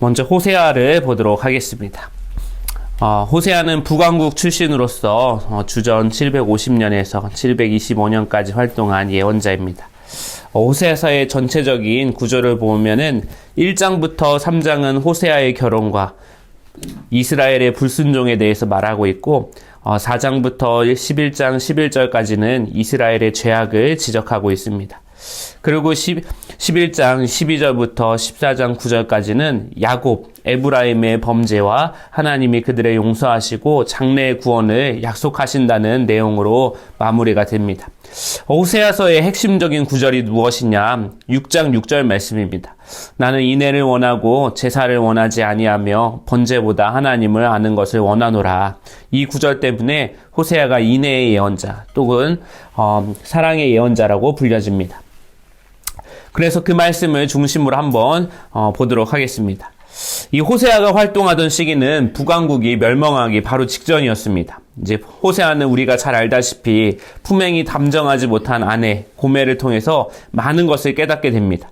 먼저 호세아를 보도록 하겠습니다. 호세아는 북왕국 출신으로서 주전 750년에서 725년까지 활동한 예언자입니다. 호세아서의 전체적인 구조를 보면은 1장부터 3장은 호세아의 결혼과 이스라엘의 불순종에 대해서 말하고 있고 4장부터 11장 11절까지는 이스라엘의 죄악을 지적하고 있습니다. 그리고 11장 12절부터 14장 9절까지는 야곱, 에브라임의 범죄와 하나님이 그들의 용서하시고 장래의 구원을 약속하신다는 내용으로 마무리가 됩니다. 호세아서의 핵심적인 구절이 무엇이냐? 6장 6절 말씀입니다. 나는 인애를 원하고 제사를 원하지 아니하며 번제보다 하나님을 아는 것을 원하노라. 이 구절 때문에 호세아가 인애의 예언자 또는 사랑의 예언자라고 불려집니다. 그래서 그 말씀을 중심으로 한번 보도록 하겠습니다. 이 호세아가 활동하던 시기는 북왕국이 멸망하기 바로 직전이었습니다. 이제 호세아는 우리가 잘 알다시피 품행이 담정하지 못한 아내 고멜을 통해서 많은 것을 깨닫게 됩니다.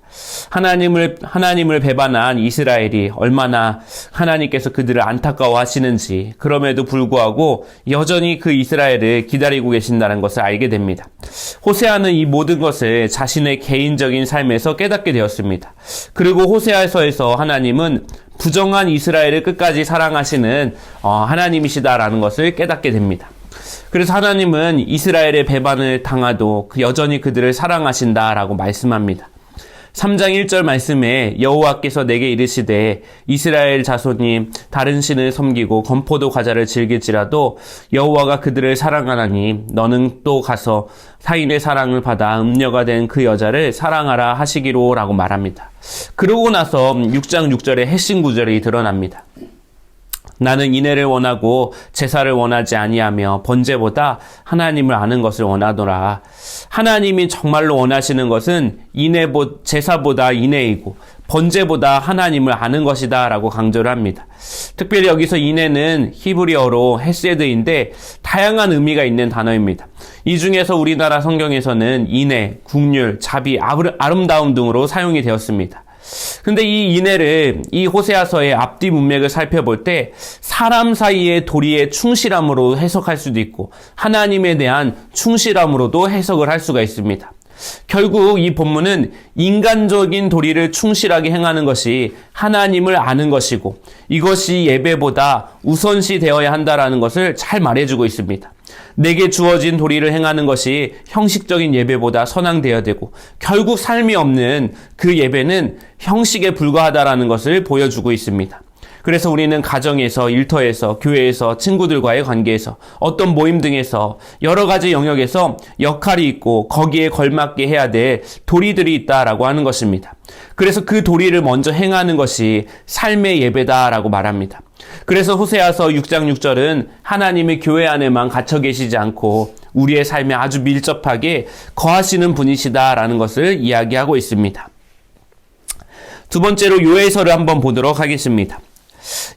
하나님을 배반한 이스라엘이 얼마나 하나님께서 그들을 안타까워하시는지, 그럼에도 불구하고 여전히 그 이스라엘을 기다리고 계신다는 것을 알게 됩니다. 호세아는 이 모든 것을 자신의 개인적인 삶에서 깨닫게 되었습니다. 그리고 호세아서에서 하나님은 부정한 이스라엘을 끝까지 사랑하시는 하나님이시다라는 것을 깨닫게 됩니다. 그래서 하나님은 이스라엘의 배반을 당하도 여전히 그들을 사랑하신다라고 말씀합니다. 3장 1절 말씀에 여호와께서 내게 이르시되 이스라엘 자손이 다른 신을 섬기고 건포도 과자를 즐길지라도 여호와가 그들을 사랑하나니 너는 또 가서 타인의 사랑을 받아 음녀가 된 그 여자를 사랑하라 하시기로라고 말합니다. 그러고 나서 6장 6절의 핵심 구절이 드러납니다. 나는 인애를 원하고 제사를 원하지 아니하며 번제보다 하나님을 아는 것을 원하노라. 하나님이 정말로 원하시는 것은 제사보다 인애이고 번제보다 하나님을 아는 것이다 라고 강조를 합니다. 특별히 여기서 인애는 히브리어로 헤세드인데 다양한 의미가 있는 단어입니다. 이 중에서 우리나라 성경에서는 인애, 긍휼, 자비, 아름다움 등으로 사용이 되었습니다. 근데 이 인애를 이 호세아서의 앞뒤 문맥을 살펴볼 때 사람 사이의 도리의 충실함으로 해석할 수도 있고 하나님에 대한 충실함으로도 해석을 할 수가 있습니다. 결국 이 본문은 인간적인 도리를 충실하게 행하는 것이 하나님을 아는 것이고 이것이 예배보다 우선시 되어야 한다라는 것을 잘 말해주고 있습니다. 내게 주어진 도리를 행하는 것이 형식적인 예배보다 선항되어야 되고 결국 삶이 없는 그 예배는 형식에 불과하다라는 것을 보여주고 있습니다. 그래서 우리는 가정에서, 일터에서, 교회에서, 친구들과의 관계에서, 어떤 모임 등에서 여러 가지 영역에서 역할이 있고 거기에 걸맞게 해야 될 도리들이 있다라고 하는 것입니다. 그래서 그 도리를 먼저 행하는 것이 삶의 예배다라고 말합니다. 그래서 호세아서 6장 6절은 하나님의 교회 안에만 갇혀 계시지 않고 우리의 삶에 아주 밀접하게 거하시는 분이시다라는 것을 이야기하고 있습니다. 두 번째로 요엘서를 한번 보도록 하겠습니다.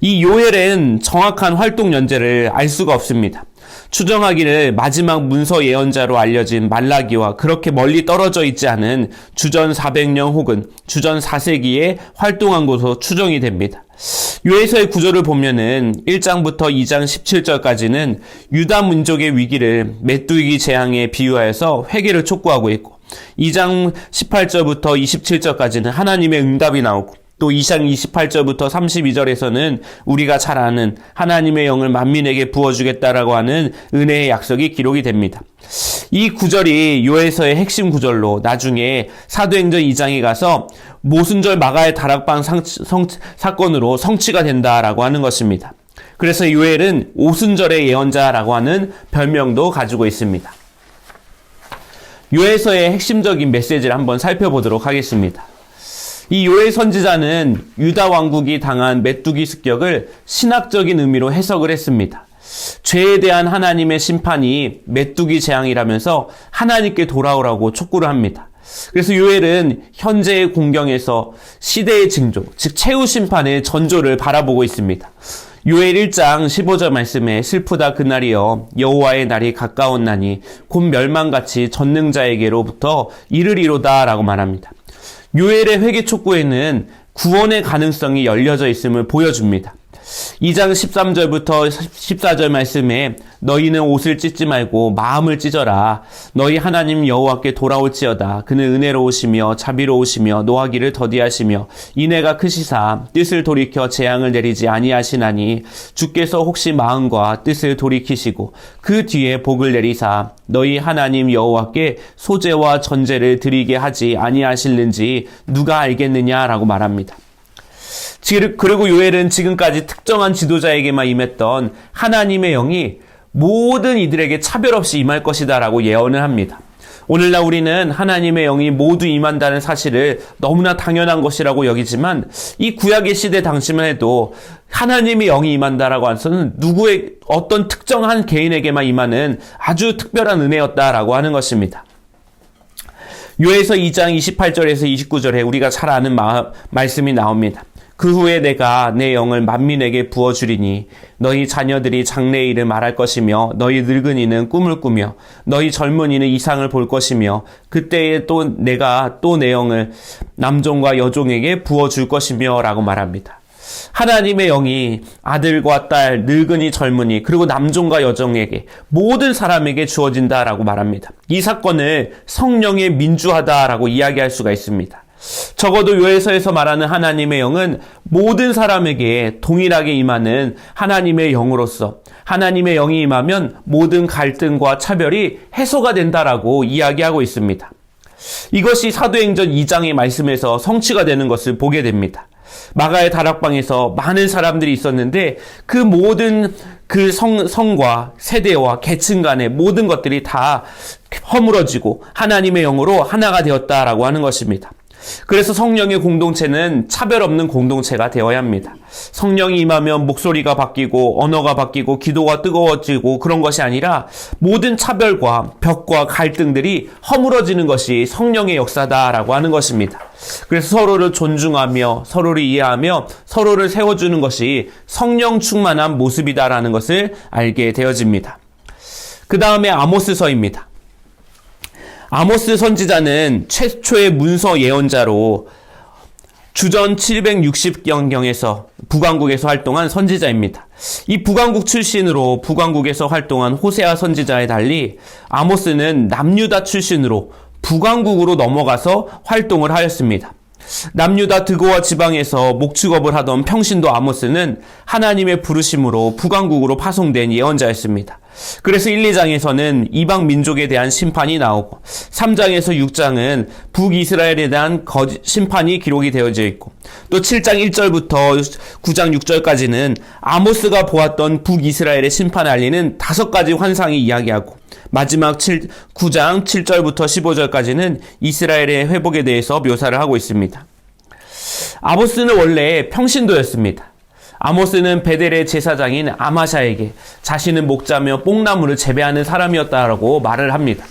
이 요엘은 정확한 활동 연재를 알 수가 없습니다. 추정하기를 마지막 문서 예언자로 알려진 말라기와 그렇게 멀리 떨어져 있지 않은 주전 400년 혹은 주전 4세기에 활동한 것으로 추정이 됩니다. 요엘서의 구조를 보면은 1장부터 2장 17절까지는 유다 민족의 위기를 메뚜기 재앙에 비유하여서 회개를 촉구하고 있고 2장 18절부터 27절까지는 하나님의 응답이 나오고 또 2장 28절부터 32절에서는 우리가 잘 아는 하나님의 영을 만민에게 부어주겠다라고 하는 은혜의 약속이 기록이 됩니다. 이 구절이 요엘서의 핵심 구절로 나중에 사도행전 2장에 가서 모순절 마가의 다락방 사건으로 성취가 된다라고 하는 것입니다. 그래서 요엘은 오순절의 예언자라고 하는 별명도 가지고 있습니다. 요엘서의 핵심적인 메시지를 한번 살펴보도록 하겠습니다. 이 요엘 선지자는 유다 왕국이 당한 메뚜기 습격을 신학적인 의미로 해석을 했습니다. 죄에 대한 하나님의 심판이 메뚜기 재앙이라면서 하나님께 돌아오라고 촉구를 합니다. 그래서 요엘은 현재의 공경에서 시대의 징조, 즉 최후 심판의 전조를 바라보고 있습니다. 요엘 1장 15절 말씀에 슬프다 그날이여 여호와의 날이 가까웠나니 곧 멸망같이 전능자에게로부터 이르리로다 라고 말합니다. 요엘의 회개 촉구에는 구원의 가능성이 열려져 있음을 보여줍니다. 2장 13절부터 14절 말씀에 너희는 옷을 찢지 말고 마음을 찢어라. 너희 하나님 여호와께 돌아올지어다. 그는 은혜로우시며 자비로우시며 노하기를 더디하시며 인애가 크시사 뜻을 돌이켜 재앙을 내리지 아니하시나니 주께서 혹시 마음과 뜻을 돌이키시고 그 뒤에 복을 내리사 너희 하나님 여호와께 소제와 전제를 드리게 하지 아니하실는지 누가 알겠느냐라고 말합니다. 그리고 요엘은 지금까지 특정한 지도자에게만 임했던 하나님의 영이 모든 이들에게 차별 없이 임할 것이다 라고 예언을 합니다. 오늘날 우리는 하나님의 영이 모두 임한다는 사실을 너무나 당연한 것이라고 여기지만 이 구약의 시대 당시만 해도 하나님의 영이 임한다라고 해서는 누구의 어떤 특정한 개인에게만 임하는 아주 특별한 은혜였다라고 하는 것입니다. 요엘서 2장 28절에서 29절에 우리가 잘 아는 말씀이 나옵니다. 그 후에 내가 내 영을 만민에게 부어주리니 너희 자녀들이 장래의 일을 말할 것이며 너희 늙은이는 꿈을 꾸며 너희 젊은이는 이상을 볼 것이며 그때에 또 내가 또 내 영을 남종과 여종에게 부어줄 것이며 라고 말합니다. 하나님의 영이 아들과 딸, 늙은이, 젊은이 그리고 남종과 여종에게 모든 사람에게 주어진다라고 말합니다. 이 사건을 성령의 민주하다라고 이야기할 수가 있습니다. 적어도 요엘서에서 말하는 하나님의 영은 모든 사람에게 동일하게 임하는 하나님의 영으로서 하나님의 영이 임하면 모든 갈등과 차별이 해소가 된다라고 이야기하고 있습니다. 이것이 사도행전 2장의 말씀에서 성취가 되는 것을 보게 됩니다. 마가의 다락방에서 많은 사람들이 있었는데 그 모든 그 성과 세대와 계층 간의 모든 것들이 다 허물어지고 하나님의 영으로 하나가 되었다라고 하는 것입니다. 그래서 성령의 공동체는 차별 없는 공동체가 되어야 합니다. 성령이 임하면 목소리가 바뀌고 언어가 바뀌고 기도가 뜨거워지고 그런 것이 아니라 모든 차별과 벽과 갈등들이 허물어지는 것이 성령의 역사다라고 하는 것입니다. 그래서 서로를 존중하며 서로를 이해하며 서로를 세워주는 것이 성령 충만한 모습이다라는 것을 알게 되어집니다. 그 다음에 아모스서입니다. 아모스 선지자는 최초의 문서 예언자로 주전 760경경에서 북왕국에서 활동한 선지자입니다. 이 북왕국 출신으로 북왕국에서 활동한 호세아 선지자에 달리 아모스는 남유다 출신으로 북왕국으로 넘어가서 활동을 하였습니다. 남유다 드고와 지방에서 목축업을 하던 평신도 아모스는 하나님의 부르심으로 북왕국으로 파송된 예언자였습니다. 그래서 1, 2장에서는 이방 민족에 대한 심판이 나오고 3장에서 6장은 북이스라엘에 대한 심판이 기록이 되어져 있고 또 7장 1절부터 9장 6절까지는 아모스가 보았던 북이스라엘의 심판을 알리는 5가지 환상이 이야기하고 마지막 9장 7절부터 15절까지는 이스라엘의 회복에 대해서 묘사를 하고 있습니다. 아모스는 원래 평신도였습니다. 아모스는 베델의 제사장인 아마샤에게 자신은 목자며 뽕나무를 재배하는 사람이었다라고 말을 합니다.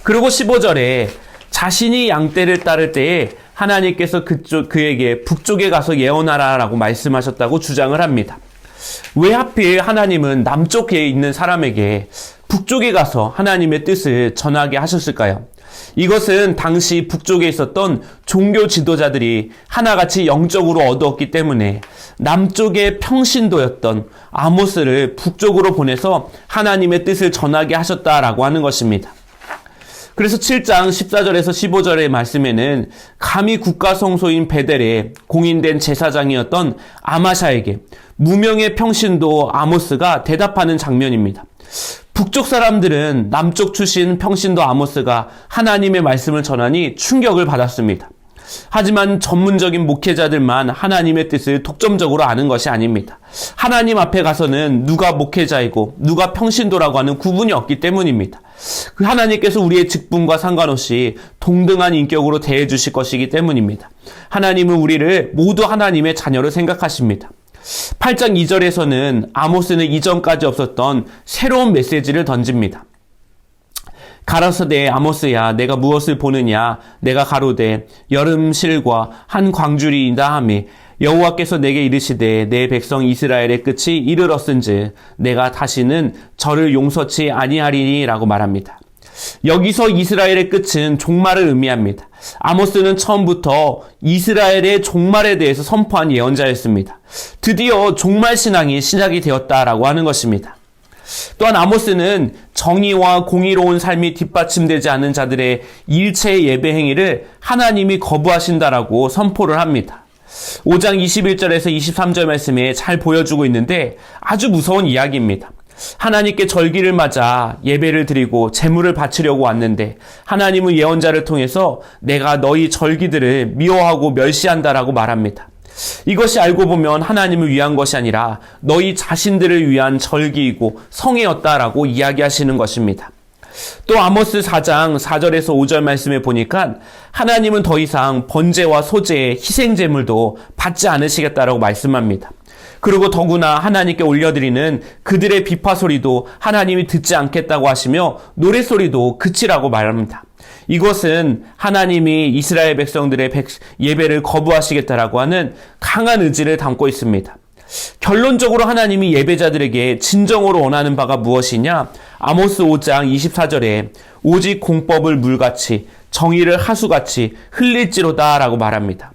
그리고 15절에 자신이 양떼를 따를 때에 하나님께서 그에게 북쪽에 가서 예언하라라고 말씀하셨다고 주장을 합니다. 왜 하필 하나님은 남쪽에 있는 사람에게 북쪽에 가서 하나님의 뜻을 전하게 하셨을까요? 이것은 당시 북쪽에 있었던 종교 지도자들이 하나같이 영적으로 어두웠기 때문에 남쪽의 평신도였던 아모스를 북쪽으로 보내서 하나님의 뜻을 전하게 하셨다라고 하는 것입니다. 그래서 7장 14절에서 15절의 말씀에는 감히 국가성소인 베델에 공인된 제사장이었던 아마샤에게 무명의 평신도 아모스가 대답하는 장면입니다. 북쪽 사람들은 남쪽 출신 평신도 아모스가 하나님의 말씀을 전하니 충격을 받았습니다. 하지만 전문적인 목회자들만 하나님의 뜻을 독점적으로 아는 것이 아닙니다. 하나님 앞에 가서는 누가 목회자이고 누가 평신도라고 하는 구분이 없기 때문입니다. 그 하나님께서 우리의 직분과 상관없이 동등한 인격으로 대해 주실 것이기 때문입니다. 하나님은 우리를 모두 하나님의 자녀로 생각하십니다. 8장 2절에서는 아모스는 이전까지 없었던 새로운 메시지를 던집니다. 가라사대 아모스야 내가 무엇을 보느냐 내가 가로되 여름 실과 한 광주리이다 하매 여호와께서 내게 이르시되 내 백성 이스라엘의 끝이 이르렀은즉 내가 다시는 저를 용서치 아니하리니 라고 말합니다. 여기서 이스라엘의 끝은 종말을 의미합니다. 아모스는 처음부터 이스라엘의 종말에 대해서 선포한 예언자였습니다. 드디어 종말 신앙이 시작이 되었다라고 하는 것입니다. 또한 아모스는 정의와 공의로운 삶이 뒷받침되지 않은 자들의 일체의 예배 행위를 하나님이 거부하신다라고 선포를 합니다. 5장 21절에서 23절 말씀에 잘 보여주고 있는데 아주 무서운 이야기입니다. 하나님께 절기를 맞아 예배를 드리고 제물을 바치려고 왔는데 하나님은 예언자를 통해서 내가 너희 절기들을 미워하고 멸시한다라고 말합니다. 이것이 알고 보면 하나님을 위한 것이 아니라 너희 자신들을 위한 절기이고 성회였다라고 이야기하시는 것입니다. 또 아모스 4장 4절에서 5절 말씀에 보니까 하나님은 더 이상 번제와 소제, 희생제물도 받지 않으시겠다라고 말씀합니다. 그리고 더구나 하나님께 올려드리는 그들의 비파 소리도 하나님이 듣지 않겠다고 하시며 노랫소리도 그치라고 말합니다. 이것은 하나님이 이스라엘 백성들의 예배를 거부하시겠다라고 하는 강한 의지를 담고 있습니다. 결론적으로 하나님이 예배자들에게 진정으로 원하는 바가 무엇이냐? 아모스 5장 24절에 오직 공법을 물같이 정의를 하수같이 흘릴지로다 라고 말합니다.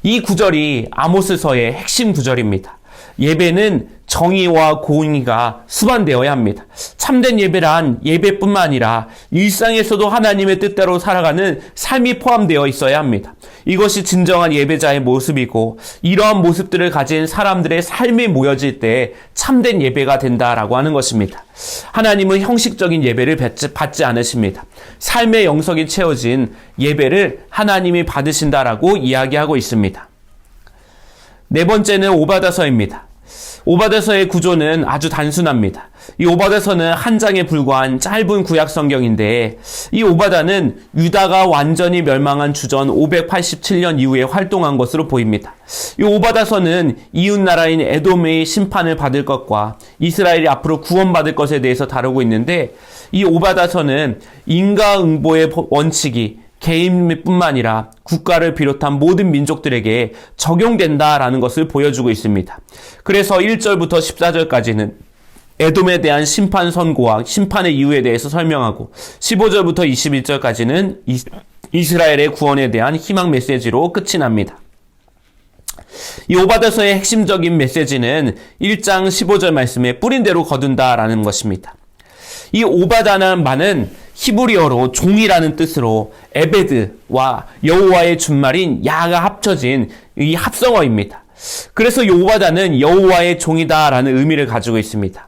이 구절이 아모스서의 핵심 구절입니다. 예배는 정의와 공의가 수반되어야 합니다. 참된 예배란 예배뿐만 아니라 일상에서도 하나님의 뜻대로 살아가는 삶이 포함되어 있어야 합니다. 이것이 진정한 예배자의 모습이고 이러한 모습들을 가진 사람들의 삶이 모여질 때 참된 예배가 된다라고 하는 것입니다. 하나님은 형식적인 예배를 받지 않으십니다. 삶의 영성이 채워진 예배를 하나님이 받으신다라고 이야기하고 있습니다. 네 번째는 오바다서입니다. 오바다서의 구조는 아주 단순합니다. 이 오바다서는 한 장에 불과한 짧은 구약 성경인데 이 오바다는 유다가 완전히 멸망한 주전 587년 이후에 활동한 것으로 보입니다. 이 오바다서는 이웃 나라인 에돔의 심판을 받을 것과 이스라엘이 앞으로 구원받을 것에 대해서 다루고 있는데 이 오바다서는 인과응보의 원칙이 개인뿐만 아니라 국가를 비롯한 모든 민족들에게 적용된다라는 것을 보여주고 있습니다. 그래서 1절부터 14절까지는 에돔에 대한 심판 선고와 심판의 이유에 대해서 설명하고 15절부터 21절까지는 이스라엘의 구원에 대한 희망 메시지로 끝이 납니다. 이 오바다서의 핵심적인 메시지는 1장 15절 말씀에 뿌린 대로 거둔다라는 것입니다. 이 오바다는 말은 히브리어로 종이라는 뜻으로 에베드와 여호와의 준말인 야가 합쳐진 이 합성어입니다. 그래서 이 오바다는 여호와의 종이다라는 의미를 가지고 있습니다.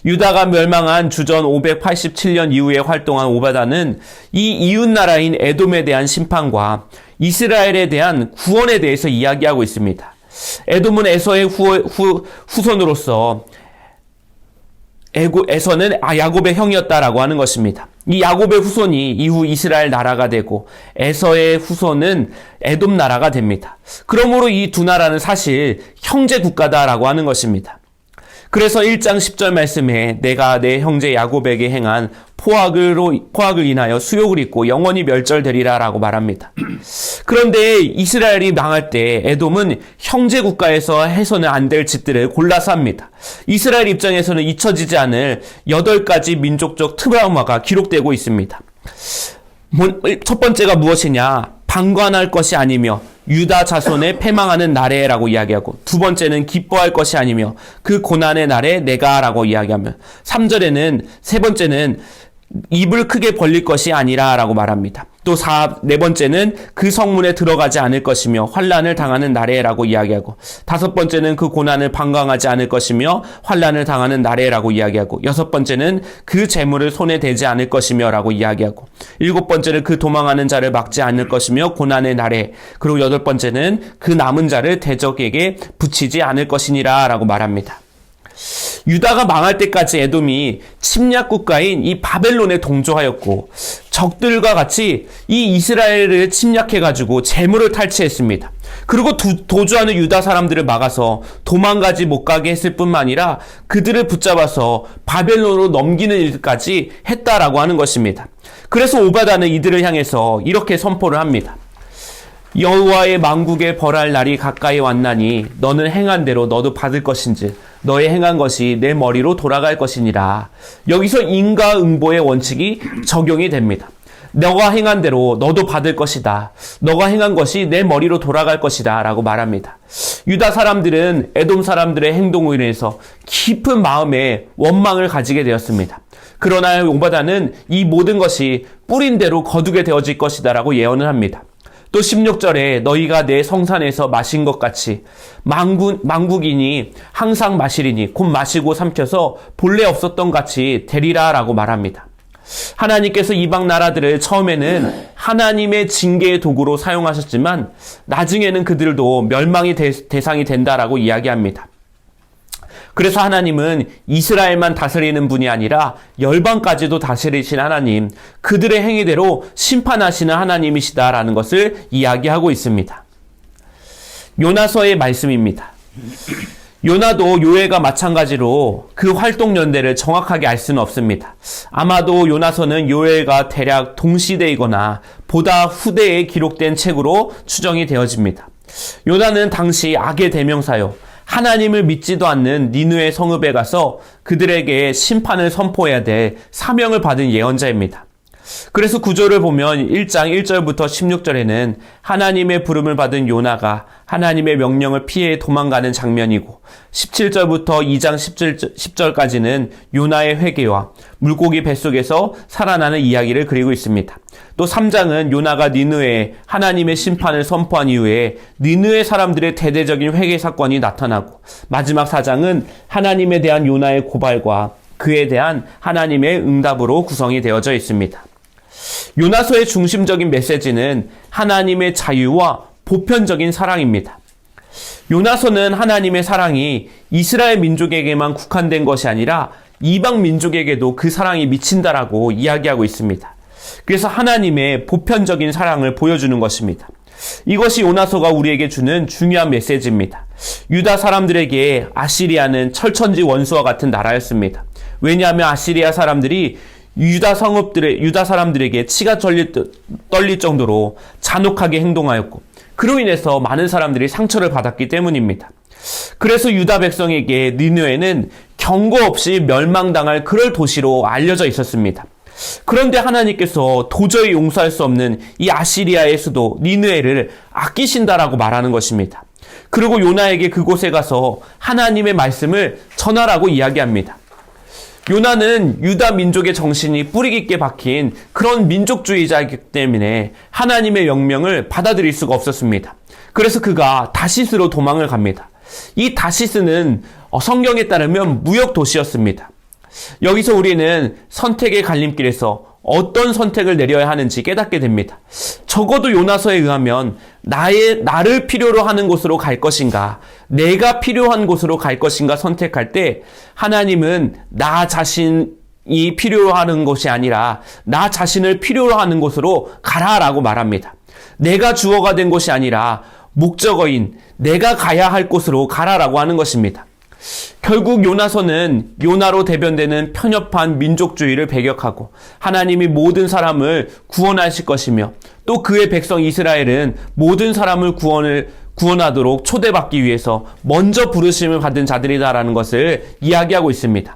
유다가 멸망한 주전 587년 이후에 활동한 오바다는 이 이웃 나라인 에돔에 대한 심판과 이스라엘에 대한 구원에 대해서 이야기하고 있습니다. 에돔은 에서의 후손으로서 에서는 야곱의 형이었다라고 하는 것입니다. 이 야곱의 후손이 이후 이스라엘 나라가 되고 에서의 후손은 에돔 나라가 됩니다. 그러므로 이 두 나라는 사실 형제 국가다라고 하는 것입니다. 그래서 1장 10절 말씀에 내가 내 형제 야곱에게 행한 포악을 인하여 수욕을 입고 영원히 멸절되리라 라고 말합니다. 그런데 이스라엘이 망할 때 에돔은 형제 국가에서 해서는 안 될 짓들을 골라서 합니다. 이스라엘 입장에서는 잊혀지지 않을 8가지 민족적 트라우마가 기록되고 있습니다. 첫 번째가 무엇이냐? 방관할 것이 아니며 유다 자손의 패망하는 날에라고 이야기하고, 두 번째는 기뻐할 것이 아니며 그 고난의 날에 내가라고 이야기하며, 3절에는 세 번째는 입을 크게 벌릴 것이 아니라라고 말합니다. 또 네 번째는 그 성문에 들어가지 않을 것이며 환난을 당하는 날에라고 이야기하고, 다섯 번째는 그 고난을 방광하지 않을 것이며 환난을 당하는 날에라고 이야기하고, 여섯 번째는 그 재물을 손에 대지 않을 것이며 라고 이야기하고, 일곱 번째는 그 도망하는 자를 막지 않을 것이며 고난의 날에, 그리고 여덟 번째는 그 남은 자를 대적에게 붙이지 않을 것이니라 라고 말합니다. 유다가 망할 때까지 에돔이 침략 국가인 이 바벨론에 동조하였고, 적들과 같이 이 이스라엘을 침략해가지고 재물을 탈취했습니다. 그리고 도주하는 유다 사람들을 막아서 도망가지 못 가게 했을 뿐만 아니라 그들을 붙잡아서 바벨론으로 넘기는 일까지 했다라고 하는 것입니다. 그래서 오바다는 이들을 향해서 이렇게 선포를 합니다. 여호와의 만국에 벌할 날이 가까이 왔나니 너는 행한 대로 너도 받을 것인지 너의 행한 것이 내 머리로 돌아갈 것이니라. 여기서 인과응보의 원칙이 적용이 됩니다. 너가 행한 대로 너도 받을 것이다. 너가 행한 것이 내 머리로 돌아갈 것이다. 라고 말합니다. 유다 사람들은 에돔 사람들의 행동으로 인해서 깊은 마음에 원망을 가지게 되었습니다. 그러나 오바다는 이 모든 것이 뿌린 대로 거두게 되어질 것이다 라고 예언을 합니다. 또 16절에 너희가 내 성산에서 마신 것 같이 망국인이 항상 마시리니 곧 마시고 삼켜서 본래 없었던 같이 되리라 라고 말합니다. 하나님께서 이방 나라들을 처음에는 하나님의 징계의 도구로 사용하셨지만 나중에는 그들도 멸망의 대상이 된다라고 이야기합니다. 그래서 하나님은 이스라엘만 다스리는 분이 아니라 열방까지도 다스리신 하나님, 그들의 행위대로 심판하시는 하나님이시다라는 것을 이야기하고 있습니다. 요나서의 말씀입니다. 요나도 요엘과 마찬가지로 그 활동 연대를 정확하게 알 수는 없습니다. 아마도 요나서는 요엘과 대략 동시대이거나 보다 후대에 기록된 책으로 추정이 되어집니다. 요나는 당시 악의 대명사요, 하나님을 믿지도 않는 니느웨 성읍에 가서 그들에게 심판을 선포해야 될 사명을 받은 예언자입니다. 그래서 구조를 보면 1장 1절부터 16절에는 하나님의 부름을 받은 요나가 하나님의 명령을 피해 도망가는 장면이고 17절부터 2장 10절까지는 요나의 회개와 물고기 뱃속에서 살아나는 이야기를 그리고 있습니다. 또 3장은 요나가 니느웨에 하나님의 심판을 선포한 이후에 니느웨 사람들의 대대적인 회개 사건이 나타나고 마지막 4장은 하나님에 대한 요나의 고발과 그에 대한 하나님의 응답으로 구성이 되어져 있습니다. 요나서의 중심적인 메시지는 하나님의 자유와 보편적인 사랑입니다. 요나서는 하나님의 사랑이 이스라엘 민족에게만 국한된 것이 아니라 이방 민족에게도 그 사랑이 미친다라고 이야기하고 있습니다. 그래서 하나님의 보편적인 사랑을 보여주는 것입니다. 이것이 요나서가 우리에게 주는 중요한 메시지입니다. 유다 사람들에게 아시리아는 철천지 원수와 같은 나라였습니다. 왜냐하면 아시리아 사람들이 유다 사람들에게 치가 떨릴 정도로 잔혹하게 행동하였고 그로 인해서 많은 사람들이 상처를 받았기 때문입니다. 그래서 유다 백성에게 니느웨는 경고 없이 멸망당할 그럴 도시로 알려져 있었습니다. 그런데 하나님께서 도저히 용서할 수 없는 이 아시리아의 수도 니느웨를 아끼신다라고 말하는 것입니다. 그리고 요나에게 그곳에 가서 하나님의 말씀을 전하라고 이야기합니다. 요나는 유다 민족의 정신이 뿌리 깊게 박힌 그런 민족주의자이기 때문에 하나님의 명령을 받아들일 수가 없었습니다. 그래서 그가 다시스로 도망을 갑니다. 이 다시스는 성경에 따르면 무역 도시였습니다. 여기서 우리는 선택의 갈림길에서 어떤 선택을 내려야 하는지 깨닫게 됩니다. 적어도 요나서에 의하면 나를 필요로 하는 곳으로 갈 것인가, 내가 필요한 곳으로 갈 것인가 선택할 때 하나님은 나 자신이 필요로 하는 것이 아니라 나 자신을 필요로 하는 곳으로 가라라고 말합니다. 내가 주어가 된 곳이 아니라 목적어인 내가 가야 할 곳으로 가라라고 하는 것입니다. 결국 요나서는 요나로 대변되는 편협한 민족주의를 배격하고 하나님이 모든 사람을 구원하실 것이며 또 그의 백성 이스라엘은 모든 사람을 구원하도록 초대받기 위해서 먼저 부르심을 받은 자들이다라는 것을 이야기하고 있습니다.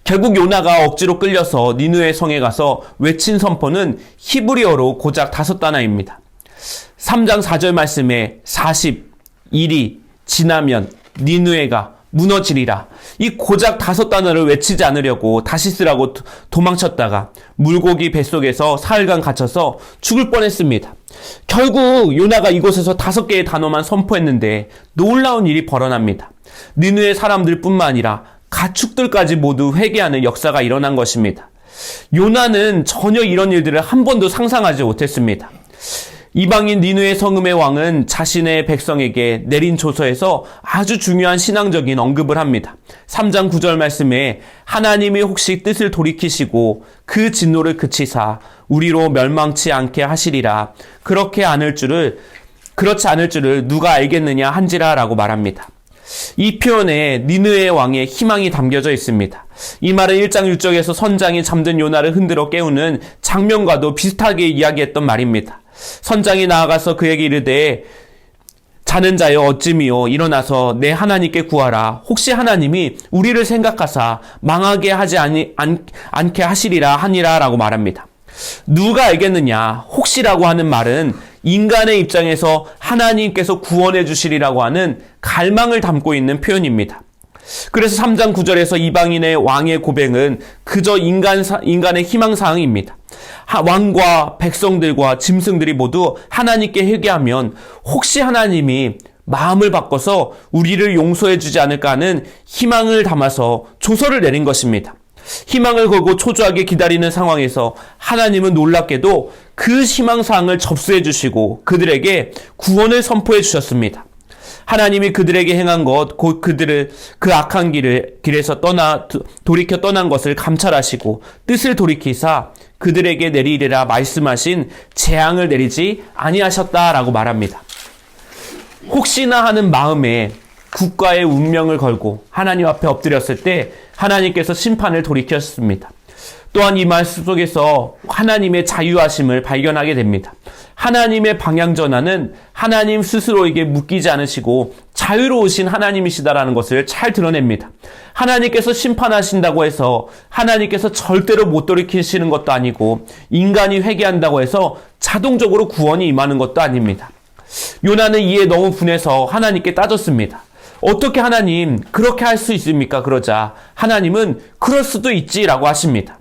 결국 요나가 억지로 끌려서 니느웨 성에 가서 외친 선포는 히브리어로 고작 5단어입니다. 3장 4절 말씀에 40일이 지나면 니느웨가 무너지리라. 이 고작 5단어를 외치지 않으려고 다시스라고 도망쳤다가 물고기 뱃속에서 사흘간 갇혀서 죽을 뻔했습니다. 결국 요나가 이곳에서 5개의 단어만 선포했는데 놀라운 일이 벌어납니다. 니느웨 사람들뿐만 아니라 가축들까지 모두 회개하는 역사가 일어난 것입니다. 요나는 전혀 이런 일들을 한 번도 상상하지 못했습니다. 이방인 니느웨 성읍의 왕은 자신의 백성에게 내린 조서에서 아주 중요한 신앙적인 언급을 합니다. 3장 9절 말씀에 하나님이 혹시 뜻을 돌이키시고 그 진노를 그치사 우리로 멸망치 않게 하시리라. 그렇지 않을 줄을 누가 알겠느냐 한지라 라고 말합니다. 이 표현에 니느웨 왕의 희망이 담겨져 있습니다. 이 말은 1장 6절에서 선장이 잠든 요나를 흔들어 깨우는 장면과도 비슷하게 이야기했던 말입니다. 선장이 나아가서 그에게 이르되 자는 자여 어찌미요 일어나서 내 하나님께 구하라. 혹시 하나님이 우리를 생각하사 망하게 하지 않게 하시리라 하니라 라고 말합니다. 누가 알겠느냐? 혹시라고 하는 말은 인간의 입장에서 하나님께서 구원해 주시리라고 하는 갈망을 담고 있는 표현입니다. 그래서 3장 9절에서 이방인의 왕의 고백은 그저 인간의 희망사항입니다. 왕과 백성들과 짐승들이 모두 하나님께 회개하면 혹시 하나님이 마음을 바꿔서 우리를 용서해 주지 않을까 하는 희망을 담아서 조서를 내린 것입니다. 희망을 걸고 초조하게 기다리는 상황에서 하나님은 놀랍게도 그 희망사항을 접수해 주시고 그들에게 구원을 선포해 주셨습니다. 하나님이 그들에게 행한 것, 곧 그들을 그 악한 길에서 돌이켜 떠난 것을 감찰하시고 뜻을 돌이키사 그들에게 내리리라 말씀하신 재앙을 내리지 아니하셨다라고 말합니다. 혹시나 하는 마음에 국가의 운명을 걸고 하나님 앞에 엎드렸을 때 하나님께서 심판을 돌이켰습니다. 또한 이 말씀 속에서 하나님의 자유하심을 발견하게 됩니다. 하나님의 방향 전환은 하나님 스스로에게 묶이지 않으시고 자유로우신 하나님이시다라는 것을 잘 드러냅니다. 하나님께서 심판하신다고 해서 하나님께서 절대로 못 돌이키시는 것도 아니고 인간이 회개한다고 해서 자동적으로 구원이 임하는 것도 아닙니다. 요나는 이에 너무 분해서 하나님께 따졌습니다. 어떻게 하나님 그렇게 할 수 있습니까? 그러자 하나님은 그럴 수도 있지라고 하십니다.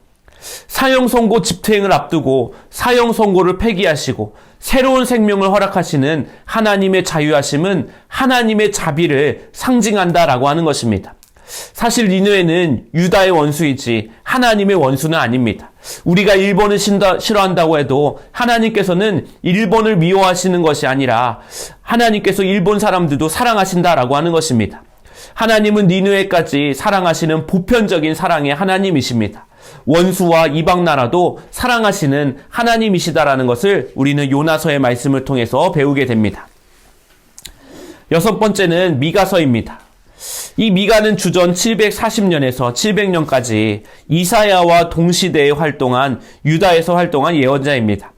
사형선고 집행을 앞두고 사형선고를 폐기하시고 새로운 생명을 허락하시는 하나님의 자유하심은 하나님의 자비를 상징한다라고 하는 것입니다. 사실 니느웨는 유다의 원수이지 하나님의 원수는 아닙니다. 우리가 일본을 싫어한다고 해도 하나님께서는 일본을 미워하시는 것이 아니라 하나님께서 일본 사람들도 사랑하신다라고 하는 것입니다. 하나님은 니느웨까지 사랑하시는 보편적인 사랑의 하나님이십니다. 원수와 이방 나라도 사랑하시는 하나님이시다라는 것을 우리는 요나서의 말씀을 통해서 배우게 됩니다. 6번째는 미가서입니다. 이 미가는 주전 740년에서 700년까지 이사야와 동시대에 활동한 유다에서 활동한 예언자입니다.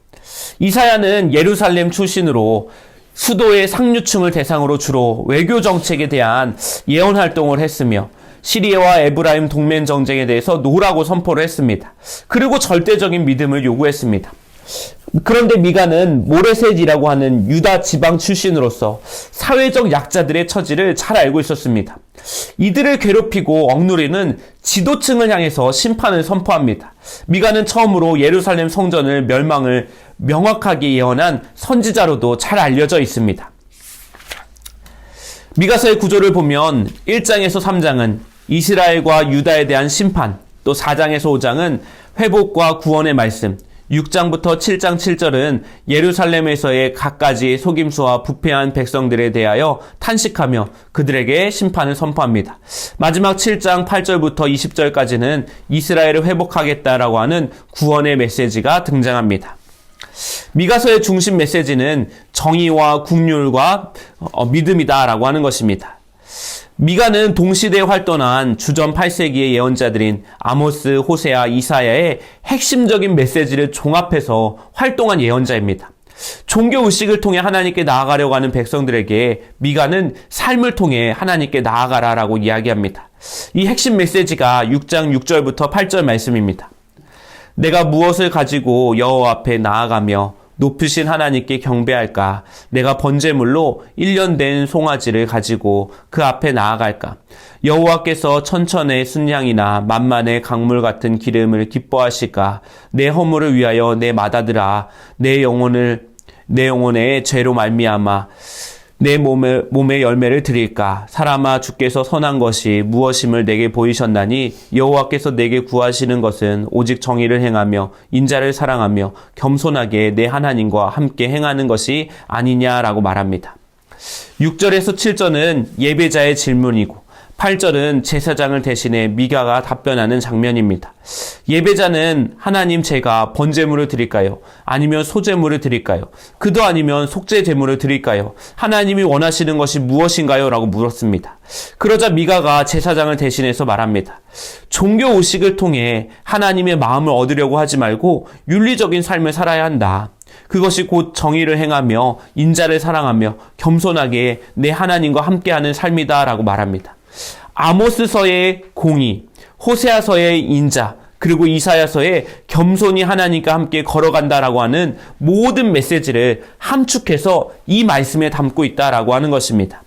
이사야는 예루살렘 출신으로 수도의 상류층을 대상으로 주로 외교 정책에 대한 예언 활동을 했으며 시리아와 에브라임 동맹 정쟁에 대해서 노라고 선포를 했습니다. 그리고 절대적인 믿음을 요구했습니다. 그런데 미가는 모레셋이라고 하는 유다 지방 출신으로서 사회적 약자들의 처지를 잘 알고 있었습니다. 이들을 괴롭히고 억누르는 지도층을 향해서 심판을 선포합니다. 미가는 처음으로 예루살렘 성전을 멸망을 명확하게 예언한 선지자로도 잘 알려져 있습니다. 미가서의 구조를 보면 1장에서 3장은 이스라엘과 유다에 대한 심판, 또 4장에서 5장은 회복과 구원의 말씀, 6장부터 7장 7절은 예루살렘에서의 갖가지 속임수와 부패한 백성들에 대하여 탄식하며 그들에게 심판을 선포합니다. 마지막 7장 8절부터 20절까지는 이스라엘을 회복하겠다라고 하는 구원의 메시지가 등장합니다. 미가서의 중심 메시지는 정의와 국률과 믿음이다라고 하는 것입니다. 미가는 동시대에 활동한 주전 8세기의 예언자들인 아모스, 호세아, 이사야의 핵심적인 메시지를 종합해서 활동한 예언자입니다. 종교의식을 통해 하나님께 나아가려고 하는 백성들에게 미가는 삶을 통해 하나님께 나아가라라고 이야기합니다. 이 핵심 메시지가 6장 6절부터 8절 말씀입니다. 내가 무엇을 가지고 여호와 앞에 나아가며 높으신 하나님께 경배할까? 내가 번제물로 1년 된 송아지를 가지고 그 앞에 나아갈까? 여호와께서 천천의 순향이나 만만의 강물 같은 기름을 기뻐하실까? 내 허물을 위하여 내 맏아들아, 내 영혼의 죄로 말미암아 내 몸의 열매를 드릴까? 사람아, 주께서 선한 것이 무엇임을 내게 보이셨나니 여호와께서 내게 구하시는 것은 오직 정의를 행하며 인자를 사랑하며 겸손하게 내 하나님과 함께 행하는 것이 아니냐라고 말합니다. 6절에서 7절은 예배자의 질문이고 8절은 제사장을 대신해 미가가 답변하는 장면입니다. 예배자는 하나님, 제가 번제물을 드릴까요? 아니면 소제물을 드릴까요? 그도 아니면 속죄 제물을 드릴까요? 하나님이 원하시는 것이 무엇인가요? 라고 물었습니다. 그러자 미가가 제사장을 대신해서 말합니다. 종교 의식을 통해 하나님의 마음을 얻으려고 하지 말고 윤리적인 삶을 살아야 한다. 그것이 곧 정의를 행하며 인자를 사랑하며 겸손하게 내 하나님과 함께하는 삶이다 라고 말합니다. 아모스서의 공의, 호세아서의 인자, 그리고 이사야서에 겸손히 하나님과 함께 걸어간다라고 하는 모든 메시지를 함축해서 이 말씀에 담고 있다라고 하는 것입니다.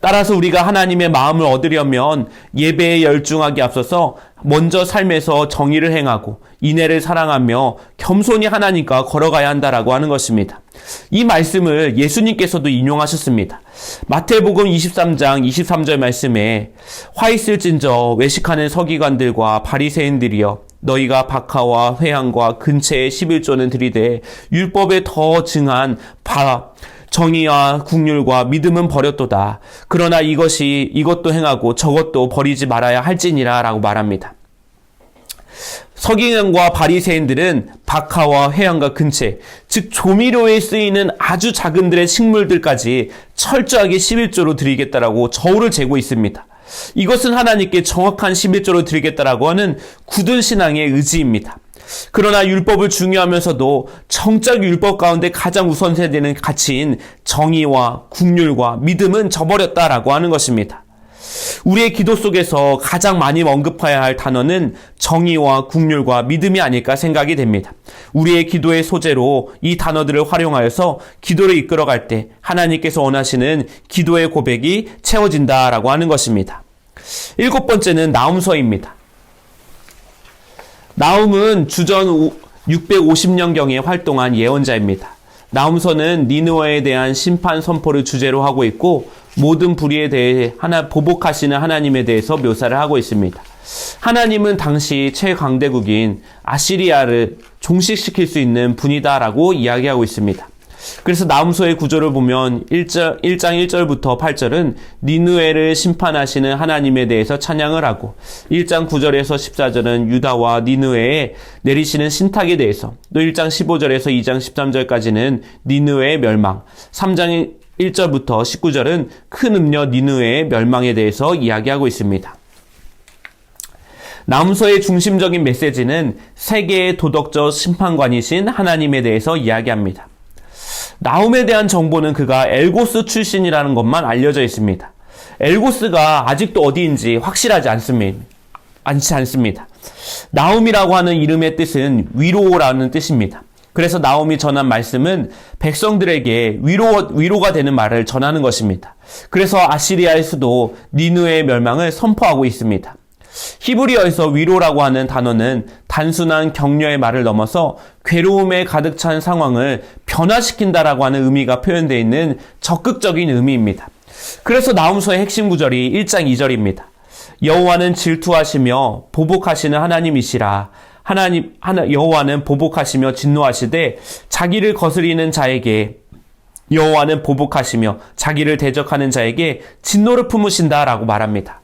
따라서 우리가 하나님의 마음을 얻으려면 예배에 열중하기 앞서서 먼저 삶에서 정의를 행하고 인애를 사랑하며 겸손히 하나님과 걸어가야 한다라고 하는 것입니다. 이 말씀을 예수님께서도 인용하셨습니다. 마태복음 23장 23절 말씀에 화 있을진저 외식하는 서기관들과 바리새인들이여 너희가 박하와 회향과 근체의 11조는 들이되 율법에 더 증한 정의와 국률과 믿음은 버렸도다. 그러나 이것도 행하고 저것도 버리지 말아야 할지니라 라고 말합니다. 서기관과 바리새인들은 박하와 회향과 근체, 즉 조미료에 쓰이는 아주 작은들의 식물들까지 철저하게 11조로 드리겠다라고 저울을 재고 있습니다. 이것은 하나님께 정확한 11조로 드리겠다라고 하는 굳은 신앙의 의지입니다. 그러나 율법을 중요하면서도 정작 율법 가운데 가장 우선되는 가치인 정의와 국률과 믿음은 저버렸다라고 하는 것입니다. 우리의 기도 속에서 가장 많이 언급해야 할 단어는 정의와 국률과 믿음이 아닐까 생각이 됩니다. 우리의 기도의 소재로 이 단어들을 활용하여서 기도를 이끌어갈 때 하나님께서 원하시는 기도의 고백이 채워진다라고 하는 것입니다. 7번째는 나훔서입니다. 나훔은 주전 650년경에 활동한 예언자입니다. 나훔서는 니느웨에 대한 심판 선포를 주제로 하고 있고 모든 불의에 대해 보복하시는 하나님에 대해서 묘사를 하고 있습니다. 하나님은 당시 최강대국인 아시리아를 종식시킬 수 있는 분이다라고 이야기하고 있습니다. 그래서 나훔서의 구조를 보면 1장 1절부터 8절은 니느웨를 심판하시는 하나님에 대해서 찬양을 하고 1장 9절에서 14절은 유다와 니느웨에 내리시는 신탁에 대해서 또 1장 15절에서 2장 13절까지는 니느웨의 멸망 3장 1절부터 19절은 큰 음녀 니느웨의 멸망에 대해서 이야기하고 있습니다. 나훔서의 중심적인 메시지는 세계의 도덕적 심판관이신 하나님에 대해서 이야기합니다. 나훔에 대한 정보는 그가 엘고스 출신이라는 것만 알려져 있습니다. 엘고스가 아직도 어디인지 확실하지 않습니다. 나훔이라고 하는 이름의 뜻은 위로라는 뜻입니다. 그래서 나훔이 전한 말씀은 백성들에게 위로가 되는 말을 전하는 것입니다. 그래서 아시리아의 수도 니느웨의 멸망을 선포하고 있습니다. 히브리어에서 위로라고 하는 단어는 단순한 격려의 말을 넘어서 괴로움에 가득 찬 상황을 변화시킨다라고 하는 의미가 표현되어 있는 적극적인 의미입니다. 그래서 나훔서의 핵심 구절이 1장 2절입니다. 여호와는 질투하시며 보복하시는 하나님이시라. 여호와는 보복하시며 진노하시되 자기를 거스리는 자에게 여호와는 보복하시며 자기를 대적하는 자에게 진노를 품으신다라고 말합니다.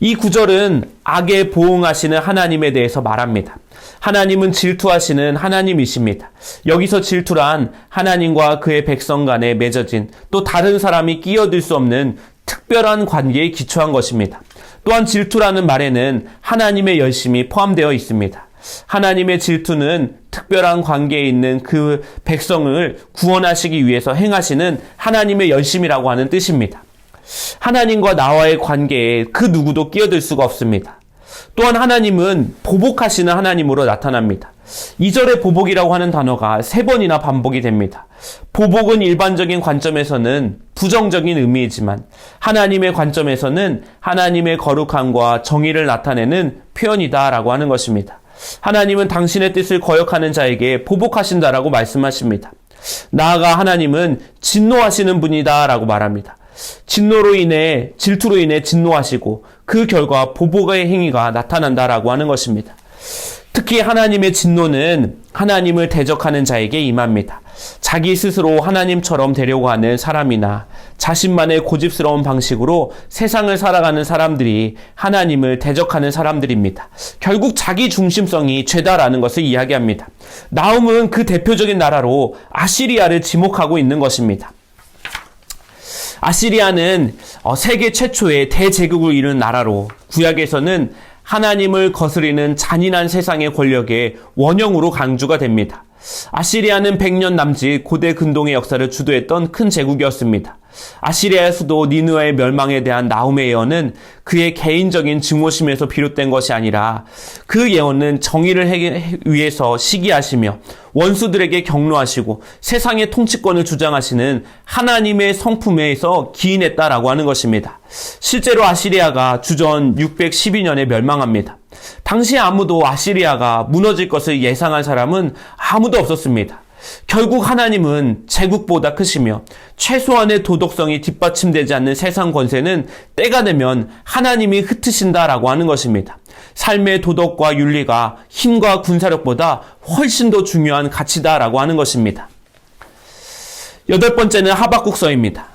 이 구절은 악에 보응하시는 하나님에 대해서 말합니다. 하나님은 질투하시는 하나님이십니다. 여기서 질투란 하나님과 그의 백성 간에 맺어진 또 다른 사람이 끼어들 수 없는 특별한 관계에 기초한 것입니다. 또한 질투라는 말에는 하나님의 열심이 포함되어 있습니다. 하나님의 질투는 특별한 관계에 있는 그 백성을 구원하시기 위해서 행하시는 하나님의 열심이라고 하는 뜻입니다. 하나님과 나와의 관계에 그 누구도 끼어들 수가 없습니다. 또한 하나님은 보복하시는 하나님으로 나타납니다. 2절의 보복이라고 하는 단어가 3번이나 반복이 됩니다. 보복은 일반적인 관점에서는 부정적인 의미이지만 하나님의 관점에서는 하나님의 거룩함과 정의를 나타내는 표현이다라고 하는 것입니다. 하나님은 당신의 뜻을 거역하는 자에게 보복하신다라고 말씀하십니다. 나아가 하나님은 진노하시는 분이다라고 말합니다. 질투로 인해 진노하시고 그 결과 보복의 행위가 나타난다라고 하는 것입니다. 특히 하나님의 진노는 하나님을 대적하는 자에게 임합니다. 자기 스스로 하나님처럼 되려고 하는 사람이나 자신만의 고집스러운 방식으로 세상을 살아가는 사람들이 하나님을 대적하는 사람들입니다. 결국 자기 중심성이 죄다라는 것을 이야기합니다. 나훔은 그 대표적인 나라로 아시리아를 지목하고 있는 것입니다. 아시리아는 세계 최초의 대제국을 이룬 나라로 구약에서는 하나님을 거스리는 잔인한 세상의 권력의 원형으로 강조가 됩니다. 아시리아는 100년 남짓 고대 근동의 역사를 주도했던 큰 제국이었습니다. 아시리아의 수도 니느웨의 멸망에 대한 나훔의 예언은 그의 개인적인 증오심에서 비롯된 것이 아니라 그 예언은 정의를 위해서 시기하시며 원수들에게 경로하시고 세상의 통치권을 주장하시는 하나님의 성품에서 기인했다라고 하는 것입니다. 실제로 아시리아가 주전 612년에 멸망합니다. 당시 아무도 아시리아가 무너질 것을 예상한 사람은 아무도 없었습니다. 결국 하나님은 제국보다 크시며 최소한의 도덕성이 뒷받침되지 않는 세상 권세는 때가 되면 하나님이 흩으신다라고 하는 것입니다. 삶의 도덕과 윤리가 힘과 군사력보다 훨씬 더 중요한 가치다라고 하는 것입니다. 8번째는 하박국서입니다.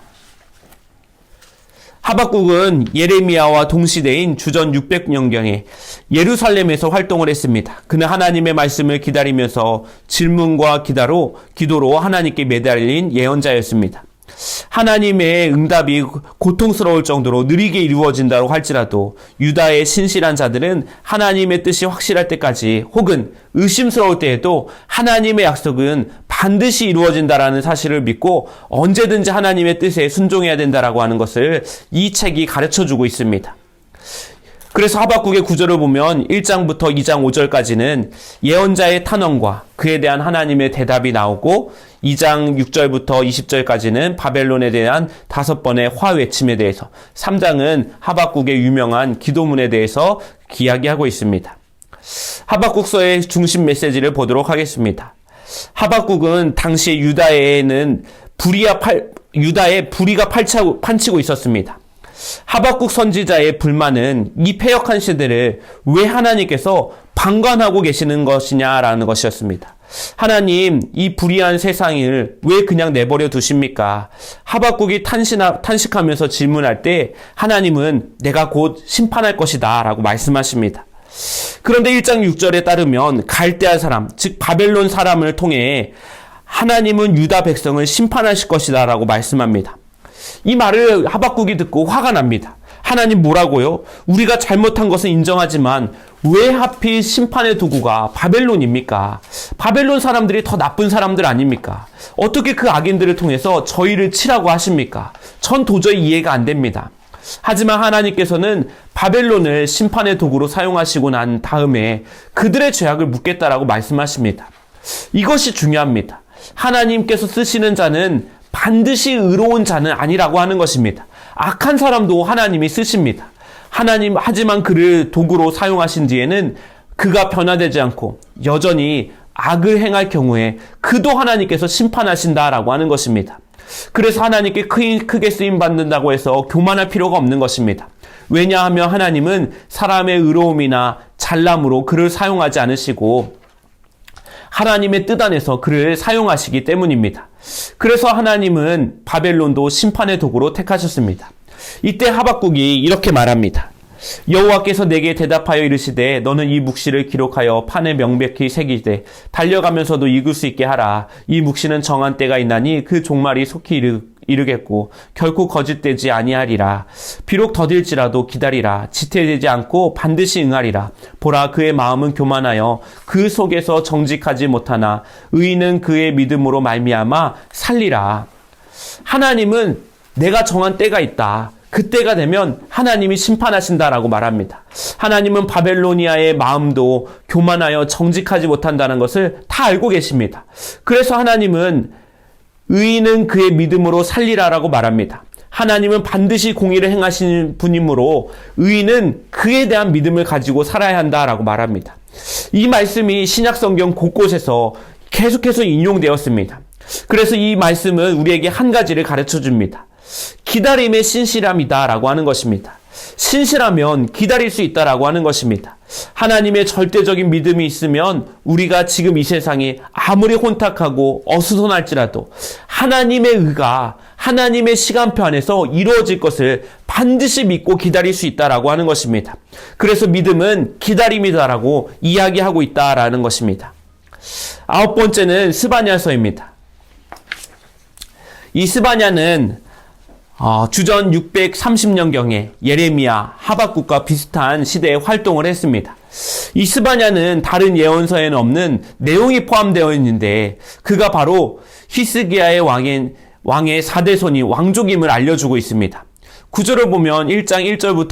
하박국은 예레미야와 동시대인 주전 600년경에 예루살렘에서 활동을 했습니다. 그는 하나님의 말씀을 기다리면서 질문과 기도로 하나님께 매달린 예언자였습니다. 하나님의 응답이 고통스러울 정도로 느리게 이루어진다고 할지라도 유다의 신실한 자들은 하나님의 뜻이 확실할 때까지 혹은 의심스러울 때에도 하나님의 약속은 반드시 이루어진다라는 사실을 믿고 언제든지 하나님의 뜻에 순종해야 된다라고 하는 것을 이 책이 가르쳐주고 있습니다. 그래서 하박국의 구절을 보면 1장부터 2장 5절까지는 예언자의 탄원과 그에 대한 하나님의 대답이 나오고 2장 6절부터 20절까지는 바벨론에 대한 5번의 화 외침에 대해서 3장은 하박국의 유명한 기도문에 대해서 이야기하고 있습니다. 하박국서의 중심 메시지를 보도록 하겠습니다. 하박국은 당시 유다에 불의가 판치고 있었습니다. 하박국 선지자의 불만은 이 패역한 시대를 왜 하나님께서 방관하고 계시는 것이냐라는 것이었습니다. 하나님, 이 불의한 세상을 왜 그냥 내버려 두십니까? 하박국이 탄식하면서 질문할 때 하나님은 내가 곧 심판할 것이다 라고 말씀하십니다. 그런데 1장 6절에 따르면 갈대아 사람, 즉 바벨론 사람을 통해 하나님은 유다 백성을 심판하실 것이다 라고 말씀합니다. 이 말을 하박국이 듣고 화가 납니다. 하나님 뭐라고요? 우리가 잘못한 것은 인정하지만 왜 하필 심판의 도구가 바벨론입니까? 바벨론 사람들이 더 나쁜 사람들 아닙니까? 어떻게 그 악인들을 통해서 저희를 치라고 하십니까? 전 도저히 이해가 안 됩니다. 하지만 하나님께서는 바벨론을 심판의 도구로 사용하시고 난 다음에 그들의 죄악을 묻겠다라고 말씀하십니다. 이것이 중요합니다. 하나님께서 쓰시는 자는 반드시 의로운 자는 아니라고 하는 것입니다. 악한 사람도 하나님이 쓰십니다. 하지만 그를 도구로 사용하신 뒤에는 그가 변화되지 않고 여전히 악을 행할 경우에 그도 하나님께서 심판하신다라고 하는 것입니다. 그래서 하나님께 크게 쓰임받는다고 해서 교만할 필요가 없는 것입니다. 왜냐하면 하나님은 사람의 의로움이나 잘남으로 그를 사용하지 않으시고 하나님의 뜻 안에서 그를 사용하시기 때문입니다. 그래서 하나님은 바벨론도 심판의 도구로 택하셨습니다. 이때 하박국이 이렇게 말합니다. 여호와께서 내게 대답하여 이르시되 너는 이 묵시를 기록하여 판에 명백히 새기되 달려가면서도 읽을 수 있게 하라. 이 묵시는 정한 때가 있나니 그 종말이 속히 이르겠고 결코 거짓되지 아니하리라. 비록 더딜지라도 기다리라. 지체되지 않고 반드시 응하리라. 보라, 그의 마음은 교만하여 그 속에서 정직하지 못하나 의인은 그의 믿음으로 말미암아 살리라. 하나님은 내가 정한 때가 있다. 그때가 되면 하나님이 심판하신다라고 말합니다. 하나님은 바벨로니아의 마음도 교만하여 정직하지 못한다는 것을 다 알고 계십니다. 그래서 하나님은 의인은 그의 믿음으로 살리라라고 말합니다. 하나님은 반드시 공의를 행하시는 분이므로 의인은 그에 대한 믿음을 가지고 살아야 한다라고 말합니다. 이 말씀이 신약성경 곳곳에서 계속해서 인용되었습니다. 그래서 이 말씀은 우리에게 한 가지를 가르쳐 줍니다. 기다림의 신실함이다라고 하는 것입니다. 신실하면 기다릴 수 있다라고 하는 것입니다. 하나님의 절대적인 믿음이 있으면 우리가 지금 이 세상이 아무리 혼탁하고 어수선할지라도 하나님의 의가 하나님의 시간표 안에서 이루어질 것을 반드시 믿고 기다릴 수 있다라고 하는 것입니다. 그래서 믿음은 기다림이다라고 이야기하고 있다라는 것입니다. 9번째는 스바냐서입니다. 이 스바냐는 주전 630년경에 예레미야, 하박국과 비슷한 시대에 활동을 했습니다. 이 스바냐는 다른 예언서에는 없는 내용이 포함되어 있는데 그가 바로 히스기야의 왕의 4대 손이 왕족임을 알려주고 있습니다. 구절을 보면 1장 1절부터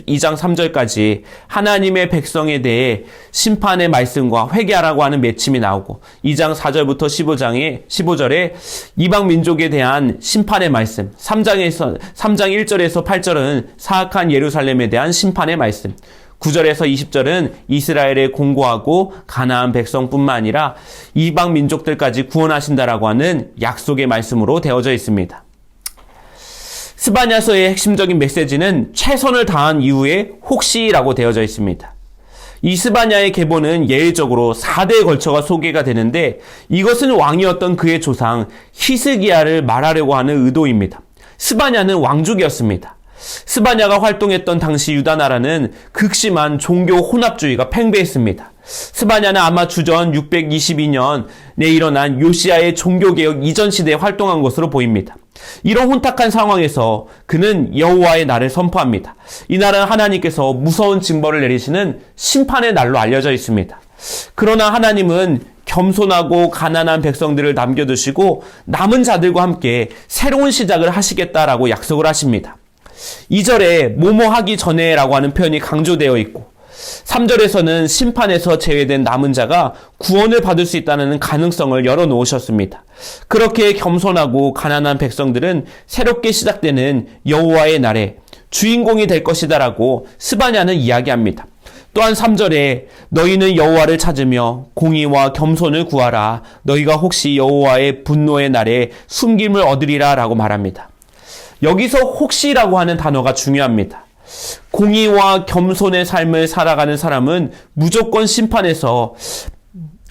22장 3절까지 하나님의 백성에 대해 심판의 말씀과 회개하라고 하는 맺힘이 나오고 2장 4절부터 15절에 이방 민족에 대한 심판의 말씀, 3장 1절에서 8절은 사악한 예루살렘에 대한 심판의 말씀, 9절에서 20절은 이스라엘에 공고하고 가나안 백성뿐만 아니라 이방 민족들까지 구원하신다라고 하는 약속의 말씀으로 되어져 있습니다. 스바냐서의 핵심적인 메시지는 최선을 다한 이후에 혹시라고 되어져 있습니다. 이 스바냐의 계보는 예외적으로 4대에 걸쳐가 소개가 되는데 이것은 왕이었던 그의 조상 히스기야를 말하려고 하는 의도입니다. 스바냐는 왕족이었습니다. 스바냐가 활동했던 당시 유다 나라는 극심한 종교 혼합주의가 팽배했습니다. 스바냐는 아마 주전 622년에 일어난 요시야의 종교개혁 이전 시대에 활동한 것으로 보입니다. 이런 혼탁한 상황에서 그는 여호와의 날을 선포합니다. 이 날은 하나님께서 무서운 징벌을 내리시는 심판의 날로 알려져 있습니다. 그러나 하나님은 겸손하고 가난한 백성들을 남겨두시고 남은 자들과 함께 새로운 시작을 하시겠다라고 약속을 하십니다. 2절에 뭐뭐 하기 전에라고 하는 표현이 강조되어 있고 3절에서는 심판에서 제외된 남은 자가 구원을 받을 수 있다는 가능성을 열어놓으셨습니다. 그렇게 겸손하고 가난한 백성들은 새롭게 시작되는 여호와의 날에 주인공이 될 것이다라고 스바냐는 이야기합니다. 또한 3절에 너희는 여호와를 찾으며 공의와 겸손을 구하라. 너희가 혹시 여호와의 분노의 날에 숨김을 얻으리라 라고 말합니다. 여기서 혹시라고 하는 단어가 중요합니다. 공의와 겸손의 삶을 살아가는 사람은 무조건 심판에서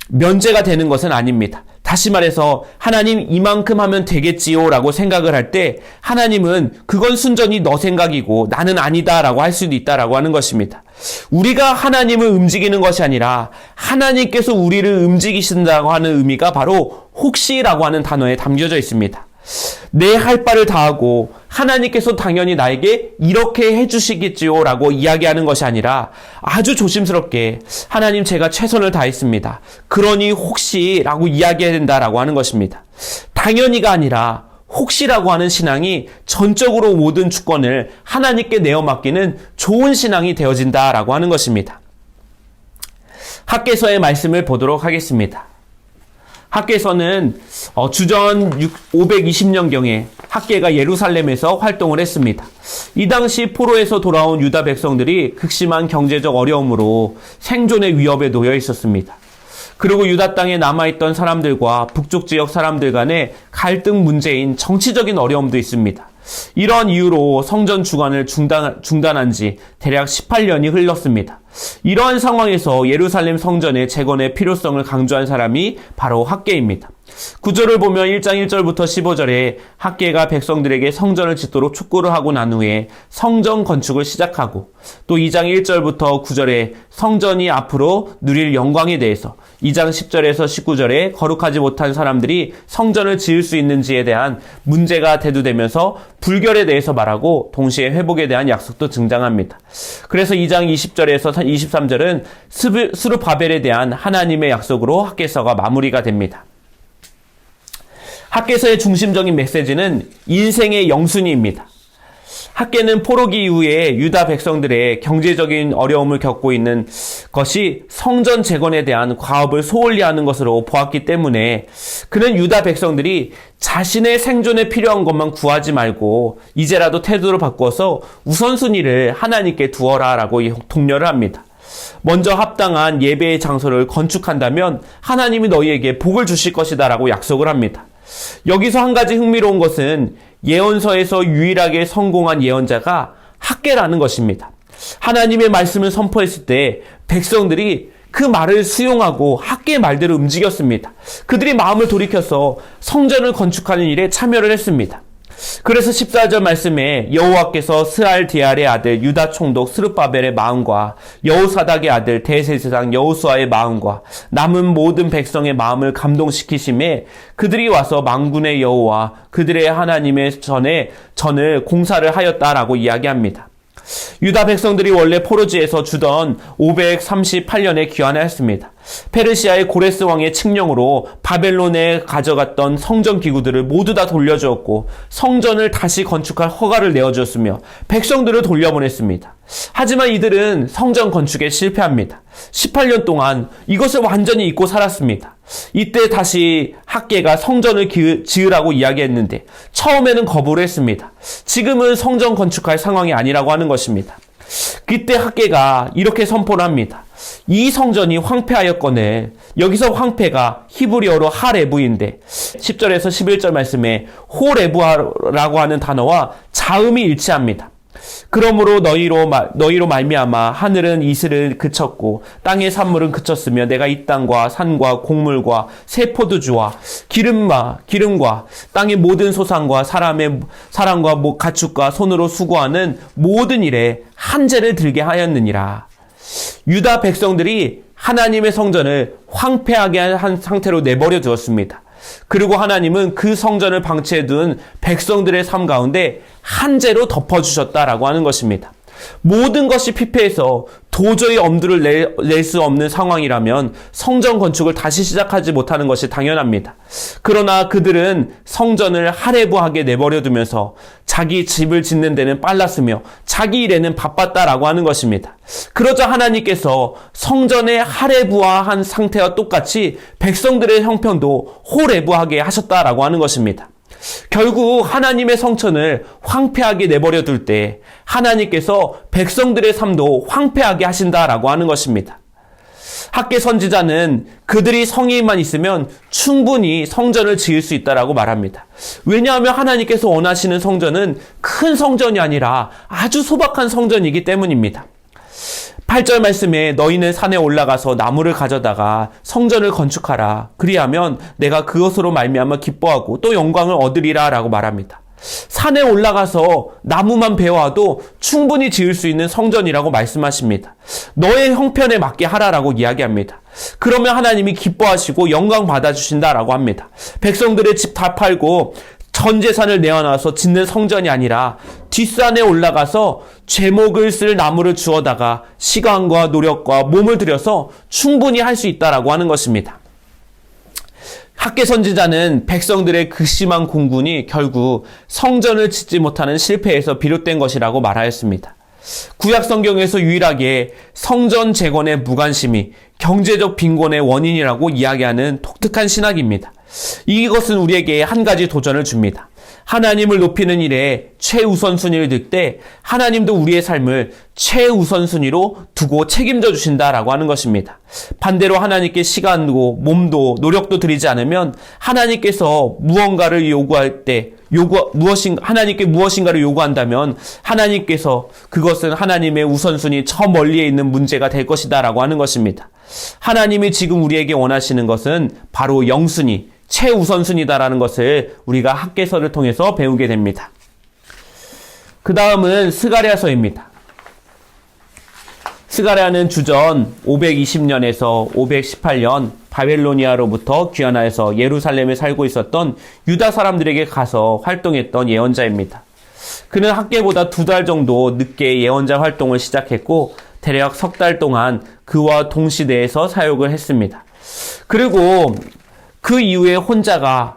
면제가 되는 것은 아닙니다. 다시 말해서 하나님 이만큼 하면 되겠지요 라고 생각을 할 때 하나님은 그건 순전히 너 생각이고 나는 아니다 라고 할 수도 있다라고 하는 것입니다. 우리가 하나님을 움직이는 것이 아니라 하나님께서 우리를 움직이신다고 하는 의미가 바로 혹시라고 하는 단어에 담겨져 있습니다. 내 할 바를 다하고 하나님께서 당연히 나에게 이렇게 해주시겠지요 라고 이야기하는 것이 아니라 아주 조심스럽게 하나님 제가 최선을 다했습니다. 그러니 혹시 라고 이야기해야 된다라고 하는 것입니다. 당연히가 아니라 혹시라고 하는 신앙이 전적으로 모든 주권을 하나님께 내어 맡기는 좋은 신앙이 되어진다라고 하는 것입니다. 학개서의 말씀을 보도록 하겠습니다. 학개서는 주전 520년경에 학개가 예루살렘에서 활동을 했습니다. 이 당시 포로에서 돌아온 유다 백성들이 극심한 경제적 어려움으로 생존의 위협에 놓여 있었습니다. 그리고 유다 땅에 남아있던 사람들과 북쪽 지역 사람들 간의 갈등 문제인 정치적인 어려움도 있습니다. 이런 이유로 성전 주관을 중단한 지 대략 18년이 흘렀습니다. 이러한 상황에서 예루살렘 성전의 재건의 필요성을 강조한 사람이 바로 학개입니다. 구절을 보면 1장 1절부터 15절에 학개가 백성들에게 성전을 짓도록 촉구를 하고 난 후에 성전 건축을 시작하고 또 2장 1절부터 9절에 성전이 앞으로 누릴 영광에 대해서 2장 10절에서 19절에 거룩하지 못한 사람들이 성전을 지을 수 있는지에 대한 문제가 대두되면서 불결에 대해서 말하고 동시에 회복에 대한 약속도 등장합니다. 그래서 2장 20절에서 23절은 스룹바벨에 대한 하나님의 약속으로 학개서가 마무리가 됩니다. 학개서의 중심적인 메시지는 인생의 영순위입니다. 학개는 포로기 이후에 유다 백성들의 경제적인 어려움을 겪고 있는 것이 성전 재건에 대한 과업을 소홀히 하는 것으로 보았기 때문에 그는 유다 백성들이 자신의 생존에 필요한 것만 구하지 말고 이제라도 태도를 바꿔서 우선순위를 하나님께 두어라 라고 독려를 합니다. 먼저 합당한 예배의 장소를 건축한다면 하나님이 너희에게 복을 주실 것이다 라고 약속을 합니다. 여기서 한 가지 흥미로운 것은 예언서에서 유일하게 성공한 예언자가 학개라는 것입니다. 하나님의 말씀을 선포했을 때 백성들이 그 말을 수용하고 학개의 말대로 움직였습니다. 그들이 마음을 돌이켜서 성전을 건축하는 일에 참여를 했습니다. 그래서 14절 말씀에 여호와께서 스알디알의 아들 유다 총독 스룹바벨의 마음과 여호사닥의 아들 대제사장 여호수아의 마음과 남은 모든 백성의 마음을 감동시키심에 그들이 와서 만군의 여호와 그들의 하나님의 전을 공사를 하였다라고 이야기합니다. 유다 백성들이 원래 포로지에서 주던 538년에 귀환하였습니다. 페르시아의 고레스 왕의 칙령으로 바벨론에 가져갔던 성전 기구들을 모두 다 돌려주었고 성전을 다시 건축할 허가를 내어주었으며 백성들을 돌려보냈습니다. 하지만 이들은 성전 건축에 실패합니다. 18년 동안 이것을 완전히 잊고 살았습니다. 이때 다시 학개가 성전을 지으라고 이야기했는데 처음에는 거부를 했습니다. 지금은 성전 건축할 상황이 아니라고 하는 것입니다. 그때 학개가 이렇게 선포를 합니다. 이 성전이 황폐하였거늘, 여기서 황폐가 히브리어로 하레부인데 10절에서 11절 말씀에 호레부라고 하는 단어와 자음이 일치합니다. 그러므로 너희로 말미암아 하늘은 이슬을 그쳤고 땅의 산물은 그쳤으며 내가 이 땅과 산과 곡물과 새 포도주와 기름과 땅의 모든 소산과 사람과 가축과 손으로 수고하는 모든 일에 한재를 들게 하였느니라. 유다 백성들이 하나님의 성전을 황폐하게 한 상태로 내버려 두었습니다. 그리고 하나님은 그 성전을 방치해둔 백성들의 삶 가운데 한재로 덮어주셨다라고 하는 것입니다. 모든 것이 피폐해서 도저히 엄두를 낼 수 없는 상황이라면 성전 건축을 다시 시작하지 못하는 것이 당연합니다. 그러나 그들은 성전을 하레부하게 내버려두면서 자기 집을 짓는 데는 빨랐으며 자기 일에는 바빴다라고 하는 것입니다. 그러자 하나님께서 성전의 하레부화한 상태와 똑같이 백성들의 형편도 호레부하게 하셨다라고 하는 것입니다. 결국 하나님의 성전을 황폐하게 내버려 둘 때 하나님께서 백성들의 삶도 황폐하게 하신다라고 하는 것입니다. 학개 선지자는 그들이 성의만 있으면 충분히 성전을 지을 수 있다라고 말합니다. 왜냐하면 하나님께서 원하시는 성전은 큰 성전이 아니라 아주 소박한 성전이기 때문입니다. 8절 말씀에 너희는 산에 올라가서 나무를 가져다가 성전을 건축하라. 그리하면 내가 그것으로 말미암아 기뻐하고 또 영광을 얻으리라 라고 말합니다. 산에 올라가서 나무만 베어와도 충분히 지을 수 있는 성전이라고 말씀하십니다. 너의 형편에 맞게 하라라고 이야기합니다. 그러면 하나님이 기뻐하시고 영광 받아주신다라고 합니다. 백성들의 집 다 팔고 전 재산을 내어놔서 짓는 성전이 아니라 뒷산에 올라가서 제목을 쓸 나무를 주워다가 시간과 노력과 몸을 들여서 충분히 할 수 있다라고 하는 것입니다. 학개 선지자는 백성들의 극심한 공군이 결국 성전을 짓지 못하는 실패에서 비롯된 것이라고 말하였습니다. 구약 성경에서 유일하게 성전 재건의 무관심이 경제적 빈곤의 원인이라고 이야기하는 독특한 신학입니다. 이것은 우리에게 한 가지 도전을 줍니다. 하나님을 높이는 일에 최우선순위를 둘 때 하나님도 우리의 삶을 최우선순위로 두고 책임져 주신다라고 하는 것입니다. 반대로 하나님께 시간도 몸도 노력도 드리지 않으면 하나님께서 무언가를 요구할 때 하나님께 무엇인가를 요구한다면 하나님께서 그것은 하나님의 우선순위 저 멀리에 있는 문제가 될 것이다라고 하는 것입니다. 하나님이 지금 우리에게 원하시는 것은 바로 영순위, 최우선순위다라는 것을 우리가 학개서를 통해서 배우게 됩니다. 그 다음은 스가랴서입니다. 스가랴는 주전 520년에서 518년 바벨로니아로부터 귀환하여서 예루살렘에 살고 있었던 유다 사람들에게 가서 활동했던 예언자입니다. 그는 학개보다 2달 정도 늦게 예언자 활동을 시작했고 대략 3달 동안 그와 동시대에서 사역을 했습니다. 그리고 그 이후에 혼자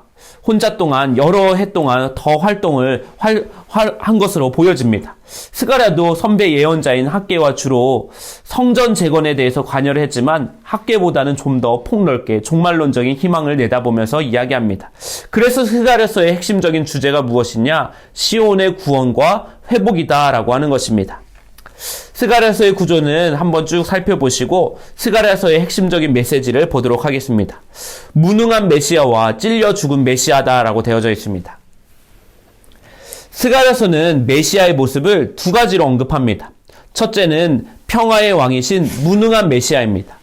동안 여러 해 동안 더 활동을 한 것으로 보여집니다. 스가랴도 선배 예언자인 학개와 주로 성전 재건에 대해서 관여를 했지만 학개보다는 좀 더 폭넓게 종말론적인 희망을 내다보면서 이야기합니다. 그래서 스가랴서의 핵심적인 주제가 무엇이냐? 시온의 구원과 회복이다라고 하는 것입니다. 스가랴서의 구조는 한번 쭉 살펴보시고 스가랴서의 핵심적인 메시지를 보도록 하겠습니다. 무능한 메시아와 찔려 죽은 메시아다라고 되어져 있습니다. 스가랴서는 메시아의 모습을 2가지로 언급합니다. 첫째는 평화의 왕이신 무능한 메시아입니다.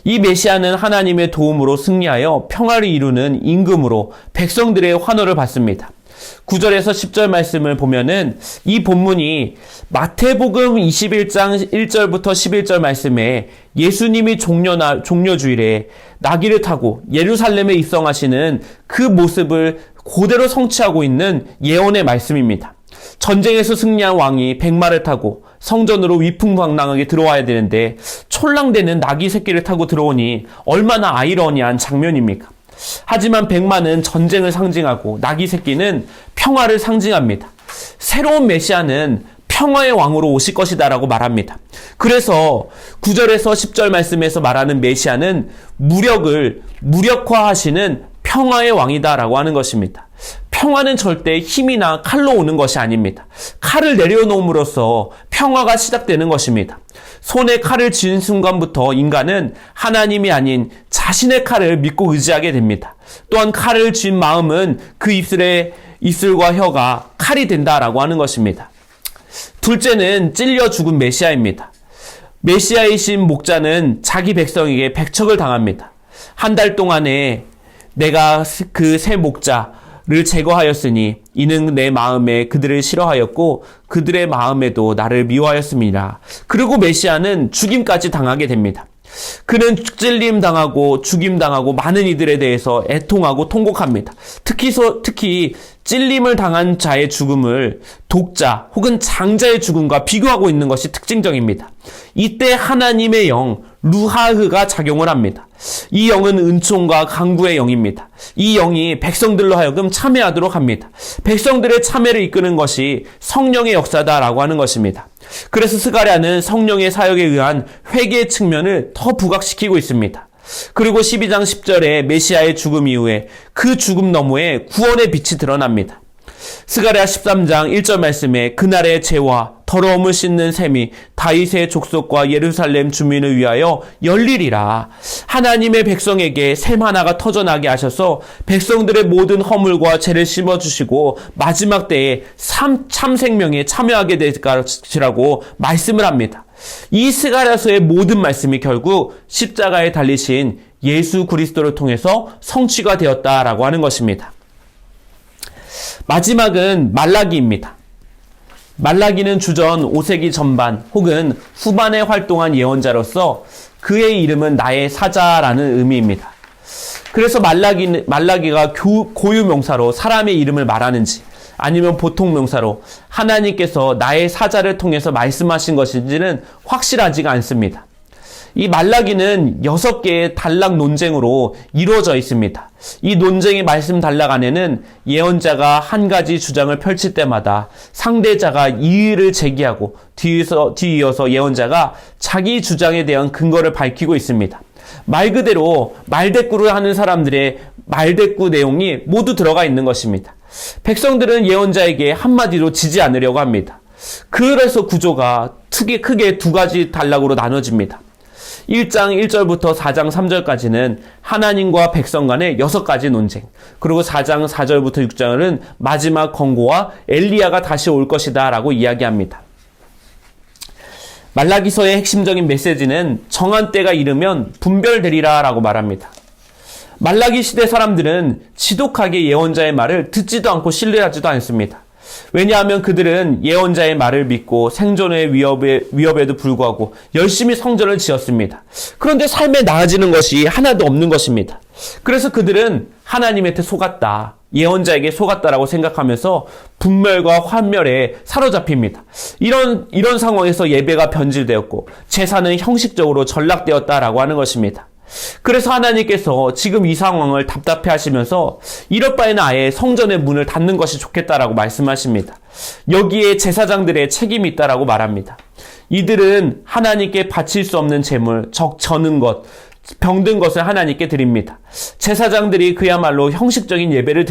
이 메시아는 하나님의 도움으로 승리하여 평화를 이루는 임금으로 백성들의 환호를 받습니다. 9절에서 10절 말씀을 보면은 이 본문이 마태복음 21장 1절부터 11절 말씀에 예수님이 종려주일에 나귀를 타고 예루살렘에 입성하시는 그 모습을 그대로 성취하고 있는 예언의 말씀입니다. 전쟁에서 승리한 왕이 백마를 타고 성전으로 위풍광랑하게 들어와야 되는데 촐랑대는 나귀 새끼를 타고 들어오니 얼마나 아이러니한 장면입니까? 하지만 백마는 전쟁을 상징하고 나귀 새끼는 평화를 상징합니다. 새로운 메시아는 평화의 왕으로 오실 것이다 라고 말합니다. 그래서 9절에서 10절 말씀에서 말하는 메시아는 무력을 무력화하시는 평화의 왕이다 라고 하는 것입니다. 평화는 절대 힘이나 칼로 오는 것이 아닙니다. 칼을 내려놓음으로써 평화가 시작되는 것입니다. 손에 칼을 쥐는 순간부터 인간은 하나님이 아닌 자신의 칼을 믿고 의지하게 됩니다. 또한 칼을 쥔 마음은 그 입술과 혀가 칼이 된다라고 하는 것입니다. 둘째는 찔려 죽은 메시아입니다. 메시아이신 목자는 자기 백성에게 백척을 당합니다. 한 달 동안에 내가 그 새 목자를 제거하였으니 이는 내 마음에 그들을 싫어하였고 그들의 마음에도 나를 미워하였습니다. 그리고 메시아는 죽임까지 당하게 됩니다. 그는 찔림 당하고 죽임 당하고 많은 이들에 대해서 애통하고 통곡합니다. 특히 찔림을 당한 자의 죽음을 독자 혹은 장자의 죽음과 비교하고 있는 것이 특징적입니다. 이때 하나님의 영 루하흐가 작용을 합니다. 이 영은 은총과 강구의 영입니다. 이 영이 백성들로 하여금 참여하도록 합니다. 백성들의 참여를 이끄는 것이 성령의 역사다라고 하는 것입니다. 그래서 스가랴는 성령의 사역에 의한 회개의 측면을 더 부각시키고 있습니다. 그리고 12장 10절에 메시아의 죽음 이후에 그 죽음 너머에 구원의 빛이 드러납니다. 스가랴 13장 1절 말씀에 그날의 죄와 더러움을 씻는 셈이 다윗의 족속과 예루살렘 주민을 위하여 열리리라. 하나님의 백성에게 셈 하나가 터져나게 하셔서 백성들의 모든 허물과 죄를 씹어주시고 마지막 때에 참 생명에 참여하게 될 것이라고 말씀을 합니다. 이 스가랴서의 모든 말씀이 결국 십자가에 달리신 예수 그리스도를 통해서 성취가 되었다라고 하는 것입니다. 마지막은 말라기입니다. 말라기는 주전 5세기 전반 혹은 후반에 활동한 예언자로서 그의 이름은 나의 사자라는 의미입니다. 그래서 말라기가 고유 명사로 사람의 이름을 말하는지 아니면 보통 명사로 하나님께서 나의 사자를 통해서 말씀하신 것인지는 확실하지가 않습니다. 이 말라기는 6개의 단락 논쟁으로 이루어져 있습니다. 이 논쟁의 말씀 단락 안에는 예언자가 한 가지 주장을 펼칠 때마다 상대자가 이의를 제기하고 뒤이어서 예언자가 자기 주장에 대한 근거를 밝히고 있습니다. 말 그대로 말대꾸를 하는 사람들의 말대꾸 내용이 모두 들어가 있는 것입니다. 백성들은 예언자에게 한마디로 지지 않으려고 합니다. 그래서 구조가 크게 두 가지 단락으로 나눠집니다. 1장 1절부터 4장 3절까지는 하나님과 백성 간의 6가지 논쟁, 그리고 4장 4절부터 6장은 마지막 권고와 엘리야가 다시 올 것이다 라고 이야기합니다. 말라기서의 핵심적인 메시지는 정한 때가 이르면 분별되리라 라고 말합니다. 말라기 시대 사람들은 지독하게 예언자의 말을 듣지도 않고 신뢰하지도 않습니다. 왜냐하면 그들은 예언자의 말을 믿고 생존의 위협에도 불구하고 열심히 성전을 지었습니다. 그런데 삶에 나아지는 것이 하나도 없는 것입니다. 그래서 그들은 하나님한테 속았다, 예언자에게 속았다라고 생각하면서 분멸과 환멸에 사로잡힙니다. 이런 상황에서 예배가 변질되었고 제사는 형식적으로 전락되었다라고 하는 것입니다. 그래서 하나님께서 지금 이 상황을 답답해 하시면서 이럴 바에는 아예 성전의 문을 닫는 것이 좋겠다라고 말씀하십니다. 여기에 제사장들의 책임이 있다라고 말합니다. 이들은 하나님께 바칠 수 없는 재물, 저는 것, 병든 것을 하나님께 드립니다. 제사장들이 그야말로 형식적인 예배를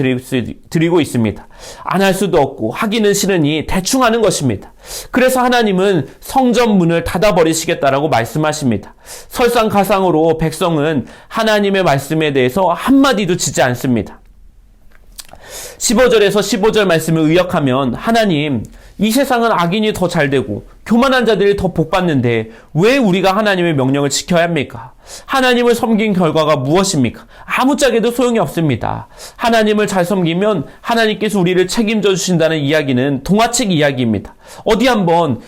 드리고 있습니다. 안 할 수도 없고 하기는 싫으니 대충 하는 것입니다. 그래서 하나님은 성전 문을 닫아버리시겠다라고 말씀하십니다. 설상가상으로 백성은 하나님의 말씀에 대해서 한마디도 지지 않습니다. 15절에서 15절 말씀을 의역하면 하나님, 이 세상은 악인이 더 잘되고 교만한 자들이 더 복받는데 왜 우리가 하나님의 명령을 지켜야 합니까? 하나님을 섬긴 결과가 무엇입니까? 아무짝에도 소용이 없습니다. 하나님을 잘 섬기면 하나님께서 우리를 책임져 주신다는 이야기는 동화책 이야기입니다. 어디 한번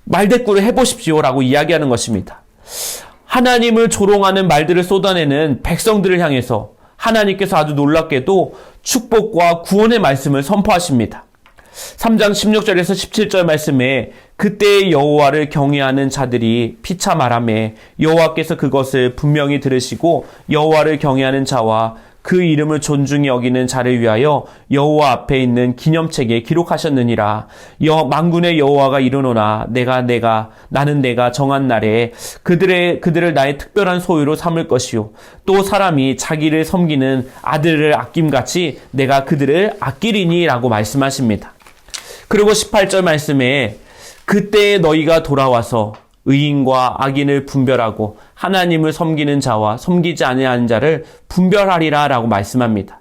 말대꾸를 해보십시오라고 이야기하는 것입니다. 하나님을 조롱하는 말들을 쏟아내는 백성들을 향해서 하나님께서 아주 놀랍게도 축복과 구원의 말씀을 선포하십니다. 3장 16절에서 17절 말씀에 그때의 여호와를 경외하는 자들이 피차 말하매 여호와께서 그것을 분명히 들으시고 여호와를 경외하는 자와 그 이름을 존중히 여기는 자를 위하여 여호와 앞에 있는 기념책에 기록하셨느니라. 만군의 여호와가 이르노라. 나는 내가 정한 날에 그들을 나의 특별한 소유로 삼을 것이요. 또 사람이 자기를 섬기는 아들을 아낌같이 내가 그들을 아끼리니 라고 말씀하십니다. 그리고 18절 말씀에 그때에 너희가 돌아와서 의인과 악인을 분별하고 하나님을 섬기는 자와 섬기지 아니하는 자를 분별하리라 라고 말씀합니다.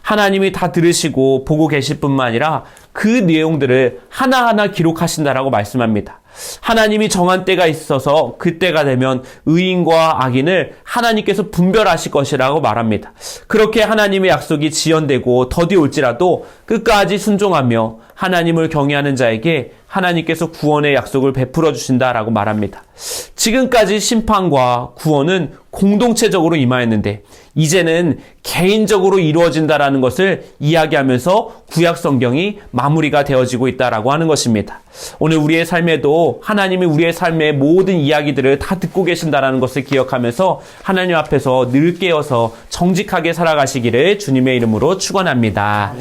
하나님이 다 들으시고 보고 계실 뿐만 아니라 그 내용들을 하나하나 기록하신다라고 말씀합니다. 하나님이 정한 때가 있어서 그때가 되면 의인과 악인을 하나님께서 분별하실 것이라고 말합니다. 그렇게 하나님의 약속이 지연되고 더디 올지라도 끝까지 순종하며 하나님을 경외하는 자에게 하나님께서 구원의 약속을 베풀어 주신다라고 말합니다. 지금까지 심판과 구원은 공동체적으로 임하였는데 이제는 개인적으로 이루어진다라는 것을 이야기하면서 구약 성경이 마무리가 되어지고 있다라고 하는 것입니다. 오늘 우리의 삶에도 하나님이 우리의 삶의 모든 이야기들을 다 듣고 계신다라는 것을 기억하면서 하나님 앞에서 늘 깨어서 정직하게 살아가시기를 주님의 이름으로 축원합니다.